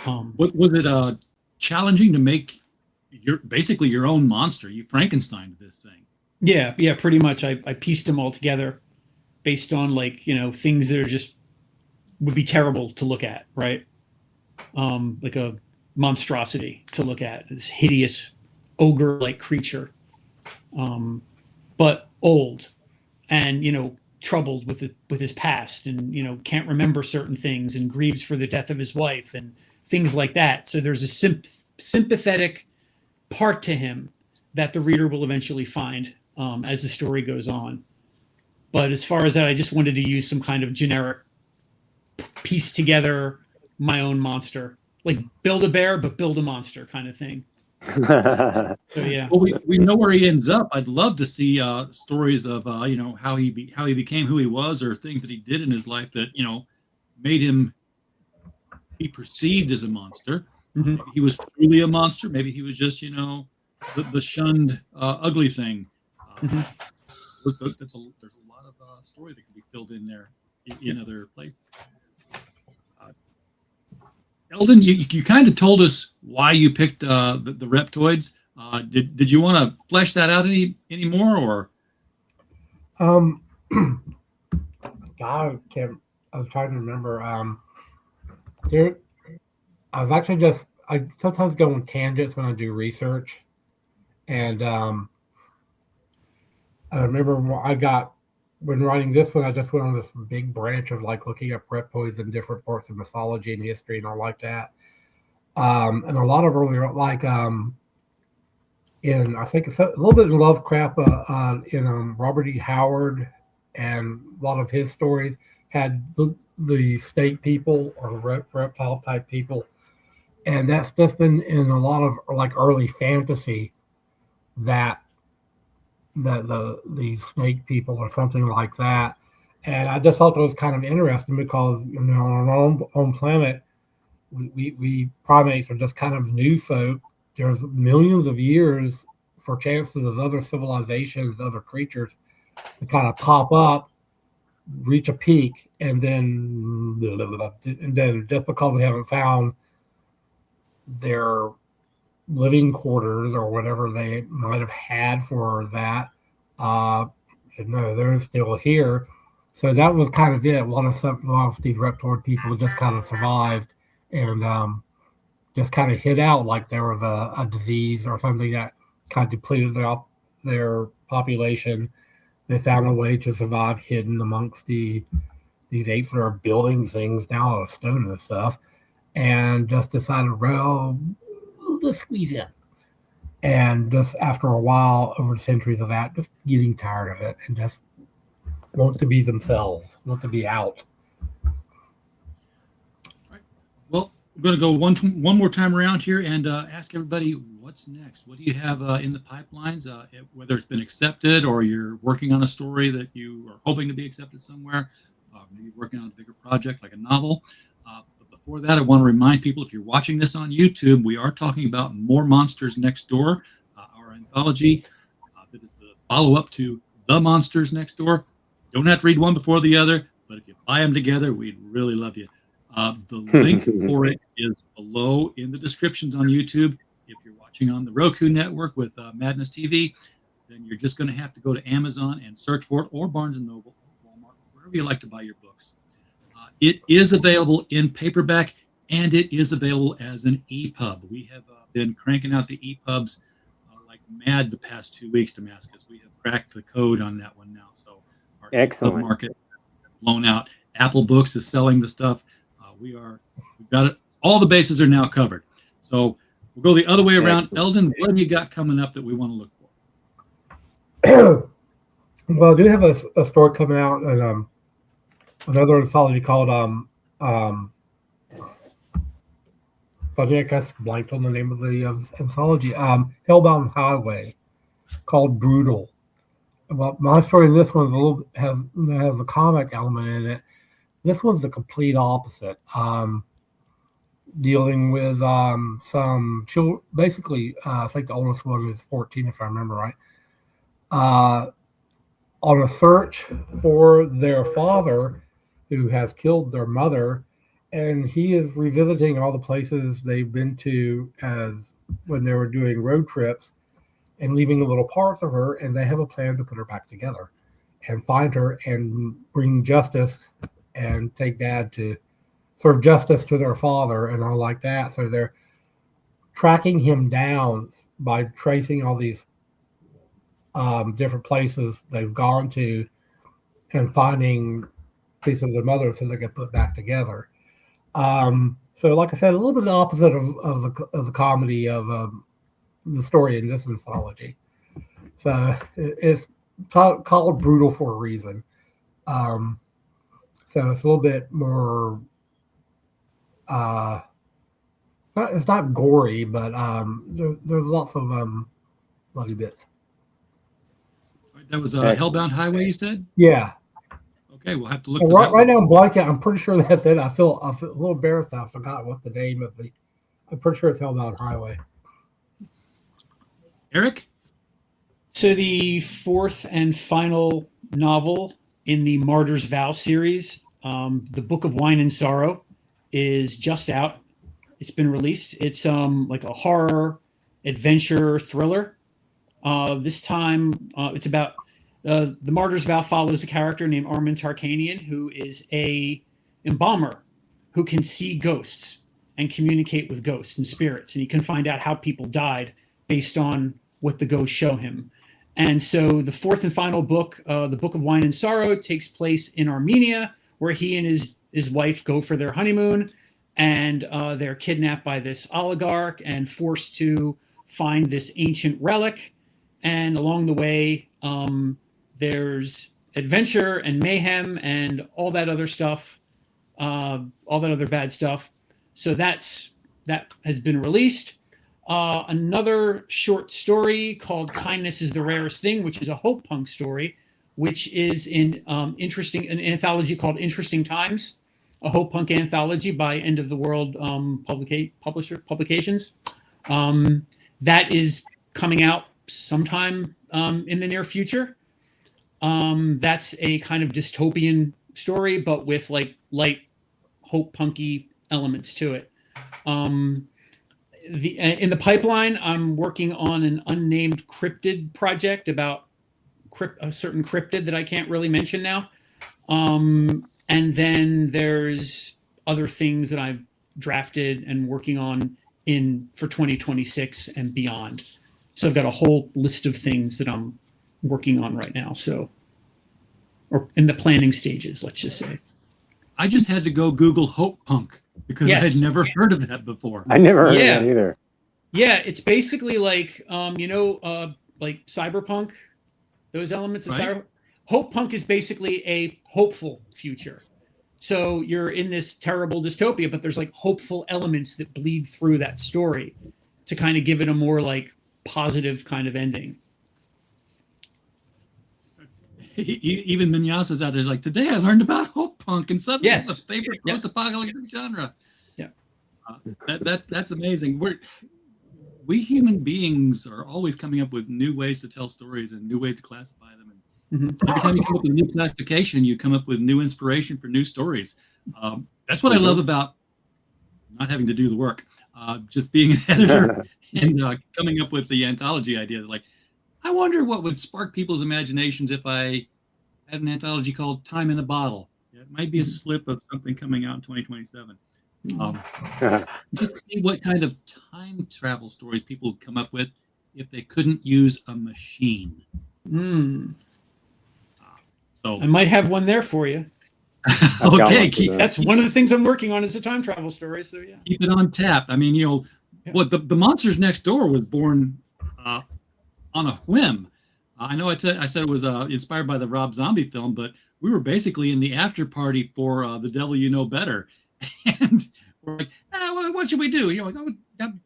Speaker 2: What was it challenging to make basically your own monster? You Frankensteined this thing.
Speaker 6: Yeah, pretty much. I pieced them all together based on, like, you know, things that are just would be terrible to look at, right? Like a monstrosity to look at, this hideous ogre-like creature, but old and, you know, troubled with his past, and, you know, can't remember certain things and grieves for the death of his wife and things like that. So there's a sympathetic part to him that the reader will eventually find as the story goes on. But as far as that, I just wanted to use some kind of generic piece together my own monster, like build a bear but build a monster kind of thing. So yeah.
Speaker 2: Well, we know where he ends up. I'd love to see stories of how he became who he was, or things that he did in his life that made him be perceived as a monster.
Speaker 6: Mhm.
Speaker 2: Maybe he was truly a monster. Maybe he was just the shunned ugly thing.
Speaker 6: Mhm.
Speaker 2: There's a lot of story that can be filled in there in other places. Eldon, you kind of told us why you picked the Reptoids. Did you want to flesh that out any more, or?
Speaker 5: God, I was trying to remember. There, I was actually I sometimes go on tangents when I do research, and I remember when writing this one, I just went on this big branch of like looking up reptoids in different parts of mythology and history and all like that. And a lot of earlier, like in I think it's a little bit in Lovecraft, in Robert E. Howard, and a lot of his stories had the snake people or reptile type people, and that's just been in a lot of like early fantasy that the snake people or something like that. And I just thought it was kind of interesting because on our own planet, we primates are just kind of new folk. There's millions of years for chances of other civilizations, other creatures to kind of pop up, reach a peak, and then just because we haven't found their living quarters or whatever they might have had for that, no, they're still here. So that was kind of it. A lot of these reptoid people just kind of survived and just kind of hid out like there was a disease or something that kind of depleted their population. They found a way to survive hidden amongst these apes that are building things now out of stone and stuff, and just decided, well, we'll just squeeze in. And just after a while, over the centuries of that, just getting tired of it and just want to be themselves, want to be out.
Speaker 2: Well, we're going to go one more time around here and ask everybody what's next. What do you have in the pipelines, whether it's been accepted or you're working on a story that you are hoping to be accepted somewhere, maybe working on a bigger project like a novel. But before that, I want to remind people, if you're watching this on YouTube, we are talking about More Monsters Next Door, our anthology that is the follow-up to The Monsters Next Door. Don't have to read one before the other, but if you buy them together, we'd really love you. The link for it is below in the descriptions on YouTube. If you're watching on the Roku network with Madness TV, then you're just going to have to go to Amazon and search for it, or Barnes & Noble, or Walmart, wherever you like to buy your books. It is available in paperback, and it is available as an EPUB. We have been cranking out the EPUBs like mad the past 2 weeks, Damascus. We have cracked the code on that one now. So our EPUB market has blown out. Apple Books is selling the stuff. We've got it. All the bases are now covered. So we'll go the other way around. Eldon, what have you got coming up that we want to look
Speaker 5: for? Well, I do have a story coming out, and another anthology called I guess blanked on the name of the anthology. Hellbound Highway, called Brutal. Well, my story in this one has a comic element in it. This one's the complete opposite. Dealing with some children. Basically, I think the oldest one is 14, if I remember right. On a search for their father, who has killed their mother, and he is revisiting all the places they've been to as when they were doing road trips, and leaving little parts of her, and they have a plan to put her back together and find her and bring justice and take dad to serve justice to their father and all like that. So they're tracking him down by tracing all these different places they've gone to and finding pieces of their mother so they get put back together. So like I said, a little bit opposite of the comedy of the story in this anthology. So it's called Brutal for a reason. So it's a little bit more, I It's not gory, but there's lots of bloody bits.
Speaker 2: That was Hellbound Highway, you said?
Speaker 5: Yeah.
Speaker 2: Okay, we'll have to look.
Speaker 5: Right now, I'm blanking. I'm pretty sure that's it. I feel a little embarrassed. I forgot what the name of the. I'm pretty sure it's Hellbound Highway.
Speaker 2: Eric?
Speaker 6: So the fourth and final novel in the Martyr's Vow series, The Book of Wine and Sorrow, is just out. It's been released. It's like a horror adventure thriller. This time, it's about the Martyr's Vow follows a character named Armin Tarkanian, who is a embalmer who can see ghosts and communicate with ghosts and spirits, and he can find out how people died based on what the ghosts show him. And so the fourth and final book, The Book of Wine and Sorrow, takes place in Armenia, where he and his wife go for their honeymoon, and they're kidnapped by this oligarch and forced to find this ancient relic. And along the way, there's adventure and mayhem and all that other stuff, all that other bad stuff. So that has been released. Another short story called Kindness is the Rarest Thing, which is a hope punk story, which is an anthology called Interesting Times, a hope punk anthology by End of the World publications. That is coming out sometime in the near future. That's a kind of dystopian story, but with like light hope punky elements to it. In the pipeline, I'm working on an unnamed cryptid project about a certain cryptid that I can't really mention now. And then there's other things that I've drafted and working on for 2026 and beyond. So I've got a whole list of things that I'm working on right now. So, or in the planning stages, let's just say.
Speaker 2: I just had to go Google hope punk because I had never heard of that before.
Speaker 12: I never heard of that either.
Speaker 6: Yeah, it's basically like like cyberpunk, those elements of cyberpunk. Hope punk is basically a hopeful future. So you're in this terrible dystopia, but there's like hopeful elements that bleed through that story to kind of give it a more like positive kind of ending.
Speaker 2: Even Minyasa's out there like, today I learned about hope punk and suddenly it's a favorite post-apocalyptic genre. Yeah, that's amazing. We human beings are always coming up with new ways to tell stories and new ways to classify them. And every time you come up with a new classification, you come up with new inspiration for new stories. That's what I love about not having to do the work, just being an editor and coming up with the anthology ideas. Like, I wonder what would spark people's imaginations if I had an anthology called Time in a Bottle. It might be a slip of something coming out in 2027. Just see what kind of time travel stories people would come up with if they couldn't use a machine. So
Speaker 6: I might have one there for you.
Speaker 2: Okay,
Speaker 6: that's one of the things I'm working on is a time travel story. So yeah,
Speaker 2: keep it on tap. I mean, what the Monsters Next Door was born on a whim. I know I said it was inspired by the Rob Zombie film, but we were basically in the after party for The Devil You Know Better, and we're like, what should we do?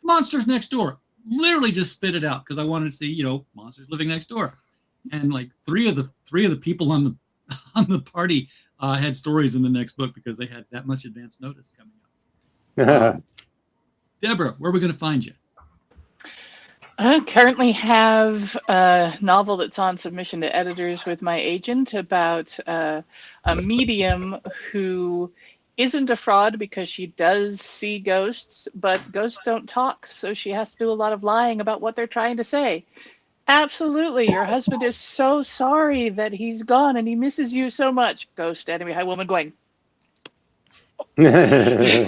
Speaker 2: Monsters Next Door. Literally just spit it out because I wanted to see monsters living next door, and like three of the people on the party had stories in the next book because they had that much advance notice coming up. Deborah, where are we going to find you?
Speaker 7: I currently have a novel that's on submission to editors with my agent about a medium who isn't a fraud because she does see ghosts, but ghosts don't talk, so she has to do a lot of lying about what they're trying to say. Absolutely, your husband is so sorry that he's gone and he misses you so much. Ghost enemy high woman going.
Speaker 11: I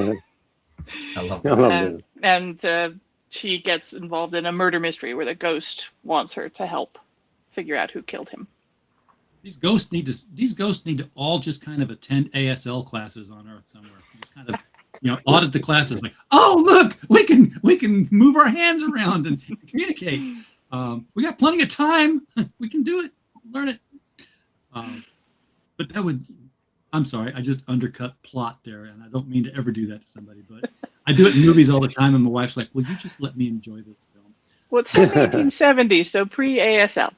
Speaker 11: love that.
Speaker 7: And she gets involved in a murder mystery where the ghost wants her to help figure out who killed him.
Speaker 2: These ghosts need to all just kind of attend ASL classes on Earth somewhere. Just kind of audit the classes. Like, oh look, we can move our hands around and communicate. We got plenty of time. We can do it. Learn it. But that would. I'm sorry, I just undercut plot there, and I don't mean to ever do that to somebody. But I do it in movies all the time, and my wife's like, "Will you just let me enjoy this film?"
Speaker 7: Well, it's set in the 1870s, so pre-ASL.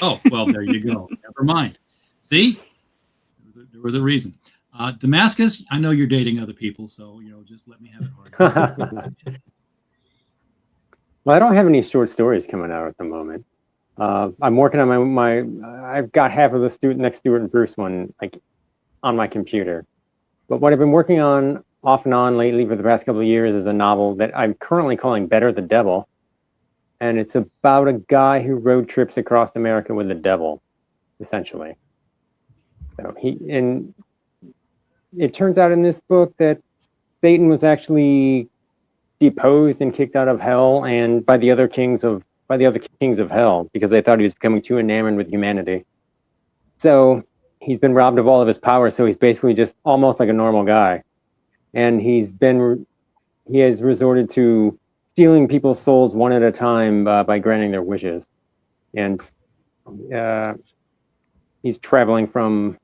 Speaker 2: Oh, well, there you go. Never mind. See, there was a reason. Damascus, I know you're dating other people, so just let me have it hard.
Speaker 12: Well, I don't have any short stories coming out at the moment. I'm working on my I've got half of the next Stewart and Bruce one on my computer. But what I've been working on off and on lately for the past couple of years is a novel that I'm currently calling Better the Devil. And it's about a guy who road trips across America with the devil, essentially. So it turns out in this book that Satan was actually deposed and kicked out of hell and by the other kings of hell because they thought he was becoming too enamored with humanity. So he's been robbed of all of his power, so he's basically just almost like a normal guy. And he has resorted to stealing people's souls one at a time by granting their wishes. And he's traveling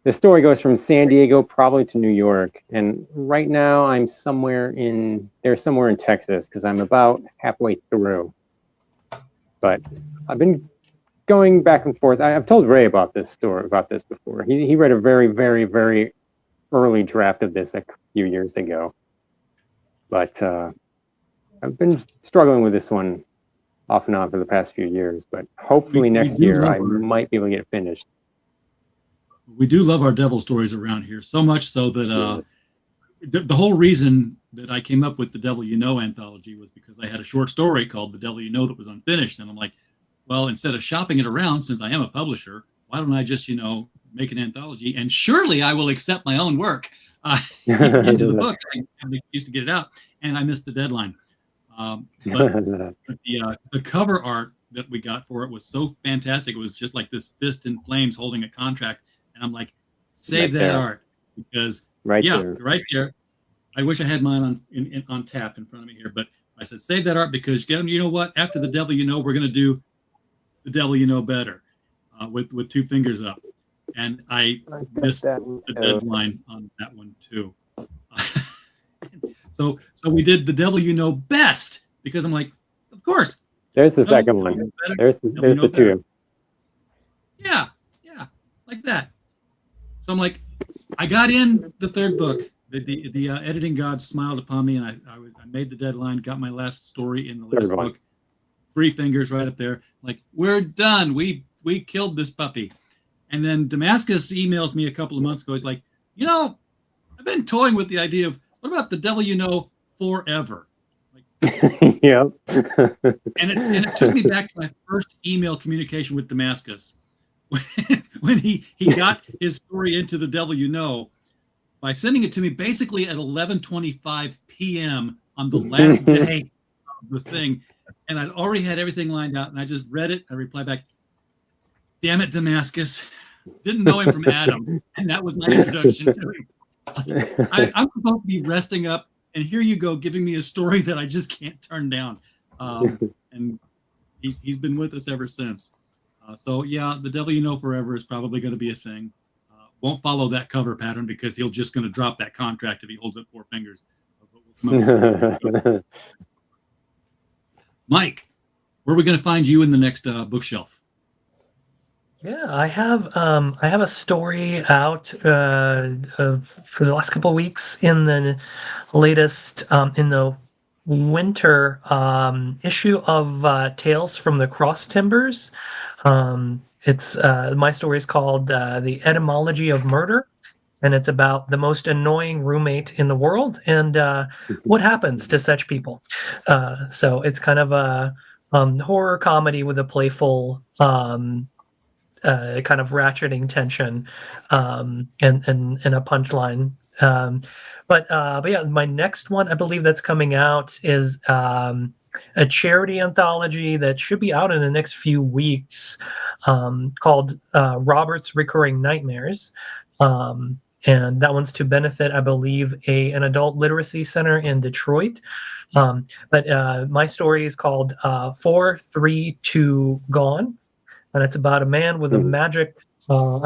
Speaker 12: the story goes from San Diego probably to New York. And right now I'm somewhere in Texas because I'm about halfway through. But I've been going back and forth. I've told Ray about this before. He read a very, very, very early draft of this a few years ago. But I've been struggling with this one off and on for the past few years. But hopefully next year I might be able to get it finished.
Speaker 2: We do love our devil stories around here, so much so that the whole reason that I came up with the Devil You Know anthology was because I had a short story called The Devil You Know that was unfinished. And I'm like, well, instead of shopping it around, since I am a publisher, why don't I just, make an anthology? And surely I will accept my own work into the book. I used to get it out, and I missed the deadline. But the cover art that we got for it was so fantastic. It was just like this fist in flames holding a contract. And I'm like, save that art because right there. I wish I had mine on tap in front of me here, but I said, save that art because you know what? After The Devil You Know, we're going to do The Devil You Know Better with two fingers up. And I missed the deadline on that one too. So we did The Devil You Know Best because I'm like, of course.
Speaker 12: There's the second one. There's the two.
Speaker 2: Yeah, like that. So I'm like, I got in the third book. The editing gods smiled upon me, and I made the deadline. Got my last story in the last book. 3 fingers right up there. Like, we're done. We killed this puppy. And then Damascus emails me a couple of months ago. He's like, I've been toying with the idea of what about The Devil You Know Forever?
Speaker 12: Yeah.
Speaker 2: and it took me back to my first email communication with Damascus. When he got his story into The Devil You Know by sending it to me basically at 11:25 p.m. on the last day of the thing. And I'd already had everything lined out, and I just read it. I replied back, damn it, Damascus. Didn't know him from Adam. And that was my introduction to him. I'm supposed to be resting up, and here you go giving me a story that I just can't turn down. And he's been with us ever since. So yeah, The Devil You Know Forever is probably going to be a thing. Won't follow that cover pattern because he'll just going to drop that contract if he holds up 4 fingers. Mike, where are we going to find you in the next bookshelf?
Speaker 8: Yeah, I have a story out for the last couple of weeks in the latest in the winter issue of Tales from the Cross Timbers. It's my story is called The Etymology of Murder, and it's about the most annoying roommate in the world and what happens to such people. So it's kind of a horror comedy with a playful kind of ratcheting tension and a punchline. But yeah, my next one, I believe that's coming out, is a charity anthology that should be out in the next few weeks called Robert's Recurring Nightmares. And that one's to benefit, I believe, an adult literacy center in Detroit. But my story is called 432 Gone. And it's about a man with a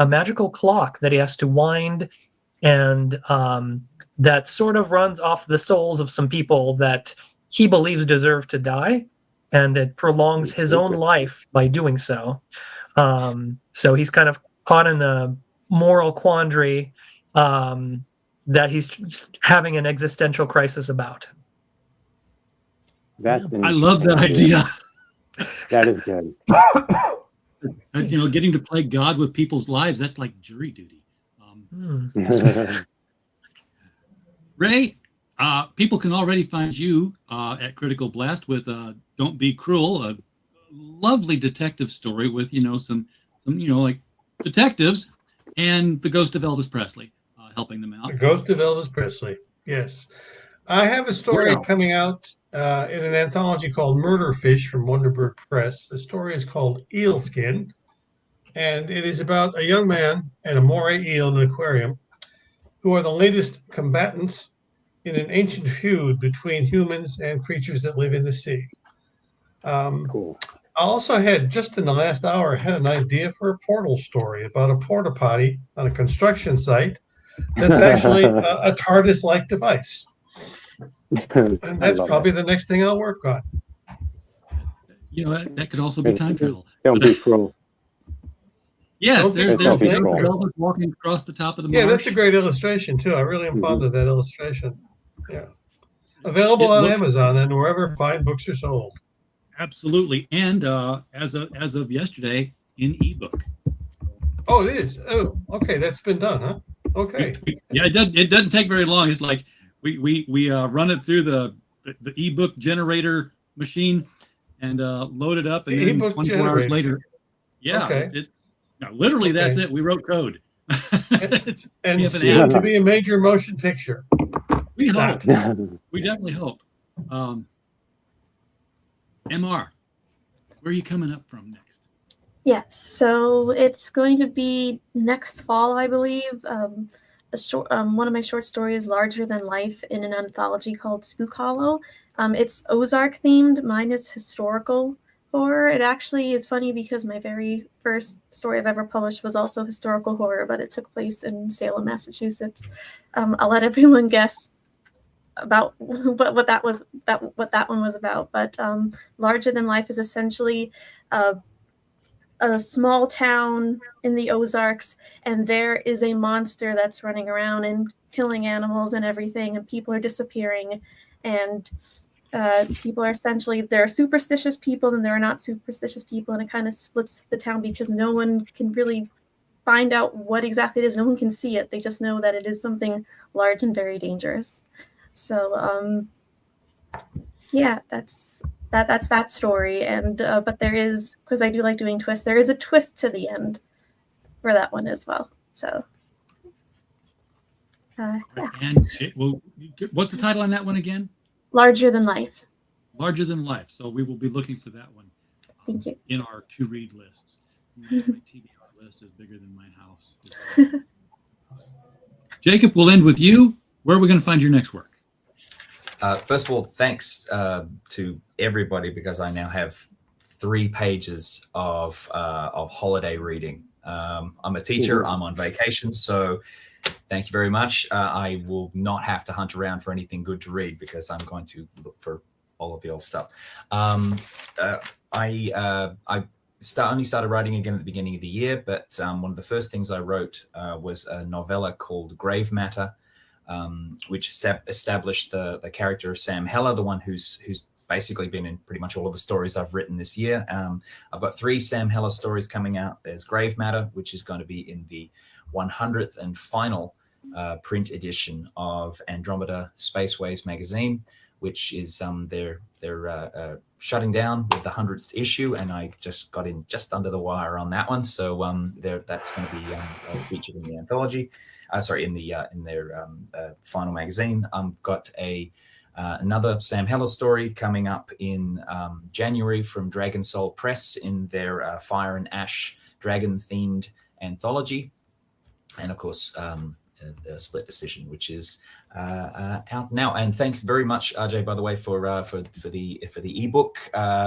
Speaker 8: magical clock that he has to wind and that sort of runs off the souls of some people that he believes deserve to die, and it prolongs his own life by doing so. So he's kind of caught in a moral quandary that he's having an existential crisis about.
Speaker 2: I love that idea.
Speaker 12: That is good.
Speaker 2: You know, getting to play God with people's lives, that's like jury duty. Ray, people can already find you at Critical Blast with Don't Be Cruel, a lovely detective story with, you know, some like detectives, and The Ghost of Elvis Presley helping them out.
Speaker 9: The Ghost of Elvis Presley, yes. I have a story coming out in an anthology called Murder Fish from Wonderbird Press. The story is called Eelskin, and it is about a young man and a moray eel in an aquarium who are the latest combatants in an ancient feud between humans and creatures that live in the sea.
Speaker 12: Cool.
Speaker 9: I also had, just in the last hour, had an idea for a portal story about a porta potty on a construction site that's actually a TARDIS-like device. And that's probably the next thing I'll work on.
Speaker 2: You know, that could also be time travel.
Speaker 12: Don't be cruel.
Speaker 2: Yes, there's
Speaker 12: cruel.
Speaker 2: Elvis walking across the top of the marsh.
Speaker 9: Yeah, that's a great illustration, too. I really am fond of that illustration. Yeah. Available on Amazon and wherever fine books are sold.
Speaker 2: Absolutely. And as of yesterday, in ebook.
Speaker 9: Oh, it is. Oh, okay. That's been done, huh? Okay.
Speaker 2: Yeah, it doesn't take very long. It's like we run it through the ebook generator machine and load it up, and then 24 hours later. Yeah.
Speaker 9: Okay.
Speaker 2: Literally, that's it. We wrote code.
Speaker 9: And soon to be a major motion picture.
Speaker 2: We hope. We definitely hope. MR, where are you coming up from next?
Speaker 10: Yes, so it's going to be next fall, I believe. One of my short stories, Larger Than Life, in an anthology called Spook Hollow. It's Ozark themed. Mine is historical horror. It actually is funny because my very first story I've ever published was also historical horror, but it took place in Salem, Massachusetts. I'll let everyone guess about what that one was about. But Larger Than Life is essentially a small town in the Ozarks, and there is a monster that's running around and killing animals and everything, and people are disappearing, and people are essentially, there are superstitious people and there are not superstitious people, and it kind of splits the town because no one can really find out what exactly it is. No one can see it. They just know that it is something large and very dangerous. So yeah, that's that story. And but there is, because I do like doing twists, there is a twist to the end for that one as well. So yeah.
Speaker 2: And well, what's the title on that one again?
Speaker 10: Larger Than Life.
Speaker 2: Larger Than Life. So we will be looking for that one.
Speaker 10: Thank you.
Speaker 2: In our to read lists. My TBR list is bigger than my house. Jacob, we'll end with you. Where are we going to find your next work?
Speaker 11: First of all, thanks to everybody, because I now have 3 pages of holiday reading. I'm a teacher. I'm on vacation, so thank you very much. I will not have to hunt around for anything good to read because I'm going to look for all of the old stuff. I only started writing again at the beginning of the year, but one of the first things I wrote was a novella called Grave Matter, which established the character of Sam Heller, the one who's basically been in pretty much all of the stories I've written this year. I've got 3 Sam Heller stories coming out. There's Grave Matter, which is going to be in the 100th and final print edition of Andromeda Spaceways magazine, which is they're shutting down with the 100th issue, and I just got in just under the wire on that one. So that's going to be featured in the anthology. In their final magazine. Got another Sam Heller story coming up in January from Dragon Soul Press in their Fire and Ash dragon themed anthology, and of course the Split Decision, which is out now. And thanks very much, RJ, by the way, for the ebook,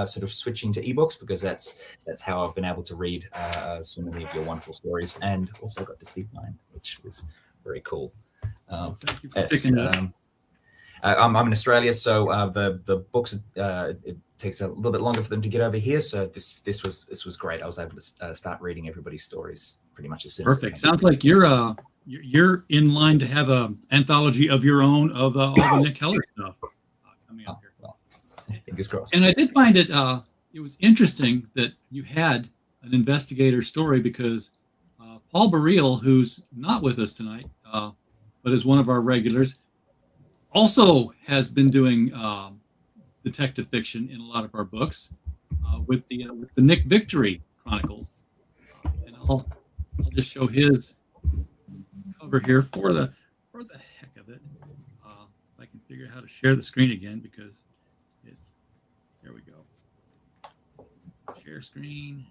Speaker 11: sort of switching to ebooks, because that's how I've been able to read so many of your wonderful stories, and also got to see mine, which was very cool.
Speaker 2: Thank you for
Speaker 11: Yes.
Speaker 2: picking that.
Speaker 11: I'm in Australia, so the books it takes a little bit longer for them to get over here. So this was great. I was able to start reading everybody's stories pretty much as soon as it
Speaker 2: Perfect.
Speaker 11: came.
Speaker 2: Sounds like you're in line to have a anthology of your own of all the Nick Heller stuff coming up here.
Speaker 11: Well, fingers crossed.
Speaker 2: And I did find it was interesting that you had an investigator story because Paul Burrell, who's not with us tonight, but is one of our regulars, also has been doing detective fiction in a lot of our books with the Nick Victory Chronicles. And I'll just show his cover here for the heck of it. If I can figure out how to share the screen again, because there we go. Share screen.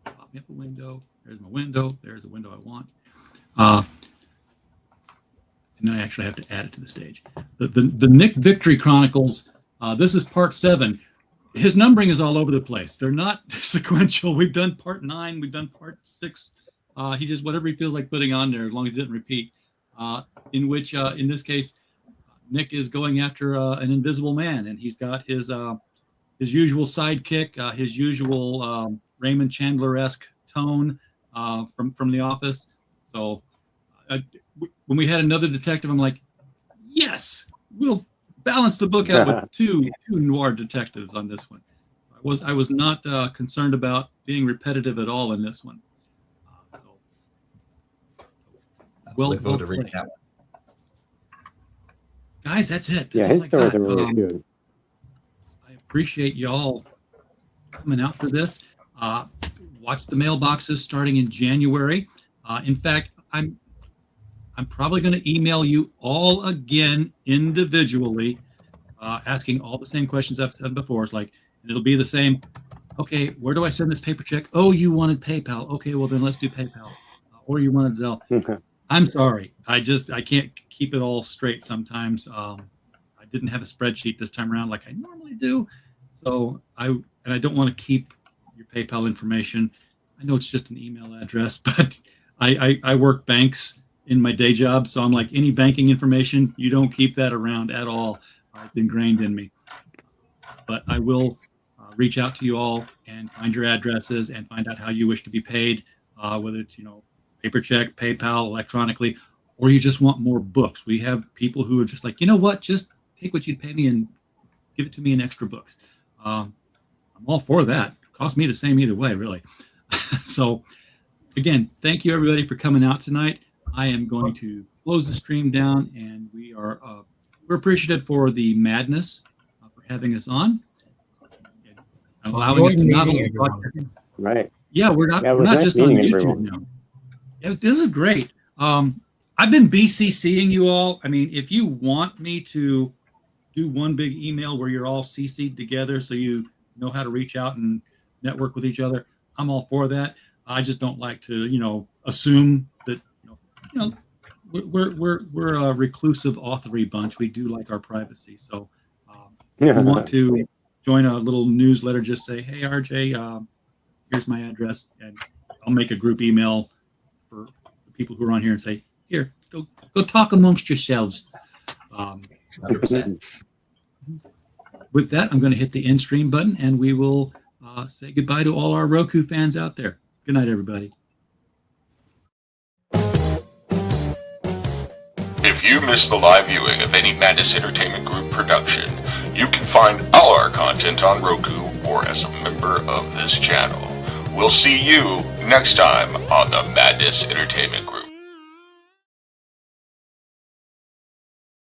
Speaker 2: Pop me up a window. There's my window. There's the window I want. And then I actually have to add it to the stage. The Nick Victory Chronicles, this is part 7. His numbering is all over the place. They're not sequential. We've done part 9. We've done part 6. He just, whatever he feels like putting on there, as long as he didn't repeat, in which, in this case, Nick is going after an invisible man, and he's got his usual sidekick, his usual Raymond Chandler-esque tone from The Office. So when we had another detective, I'm like, yes, we'll balance the book out with two noir detectives on this one. I was not concerned about being repetitive at all in this one. Well,
Speaker 11: look forward to reading that one.
Speaker 2: Guys, that's it.
Speaker 12: Yeah, his stories are really good.
Speaker 2: I appreciate y'all coming out for this. Watch the mailboxes starting in January. In fact, I'm probably going to email you all again individually, asking all the same questions I've said before. It's like, and it'll be the same. Okay, where do I send this paper check? Oh, you wanted PayPal. Okay, well then let's do PayPal. Or you wanted Zelle.
Speaker 12: Okay.
Speaker 2: I'm sorry. I can't keep it all straight sometimes. I didn't have a spreadsheet this time around like I normally do. So I don't want to keep your PayPal information. I know it's just an email address, but I work banks in my day job. So I'm like, any banking information, you don't keep that around at all. It's ingrained in me. But I will reach out to you all and find your addresses and find out how you wish to be paid, whether it's, paper check, PayPal, electronically, or you just want more books. We have people who are just like, you know what, just take what you'd pay me and give it to me in extra books. I'm all for that. It costs me the same either way, really. So again, thank you everybody for coming out tonight. I am going to close the stream down, and we're appreciative for the Madness for having us on, and allowing us to not only
Speaker 12: right.
Speaker 2: Yeah, we're not
Speaker 12: nice
Speaker 2: just on YouTube
Speaker 12: everyone.
Speaker 2: now. Yeah, this is great. I've been BCCing you all. I mean, if you want me to do one big email where you're all CC'd together so you know how to reach out and network with each other, I'm all for that. I just don't like to, assume that, we're a reclusive authory bunch. We do like our privacy. So if you want to join a little newsletter, just say, hey, RJ, here's my address, and I'll make a group email for the people who are on here and say, here, go talk amongst yourselves.
Speaker 11: 100%.
Speaker 2: With that, I'm going to hit the end stream button, and we will say goodbye to all our Roku fans out there. Good night, everybody.
Speaker 13: If you missed the live viewing of any Madness Entertainment Group production, you can find all our content on Roku or as a member of this channel. We'll see you next time on the Madness Entertainment Group.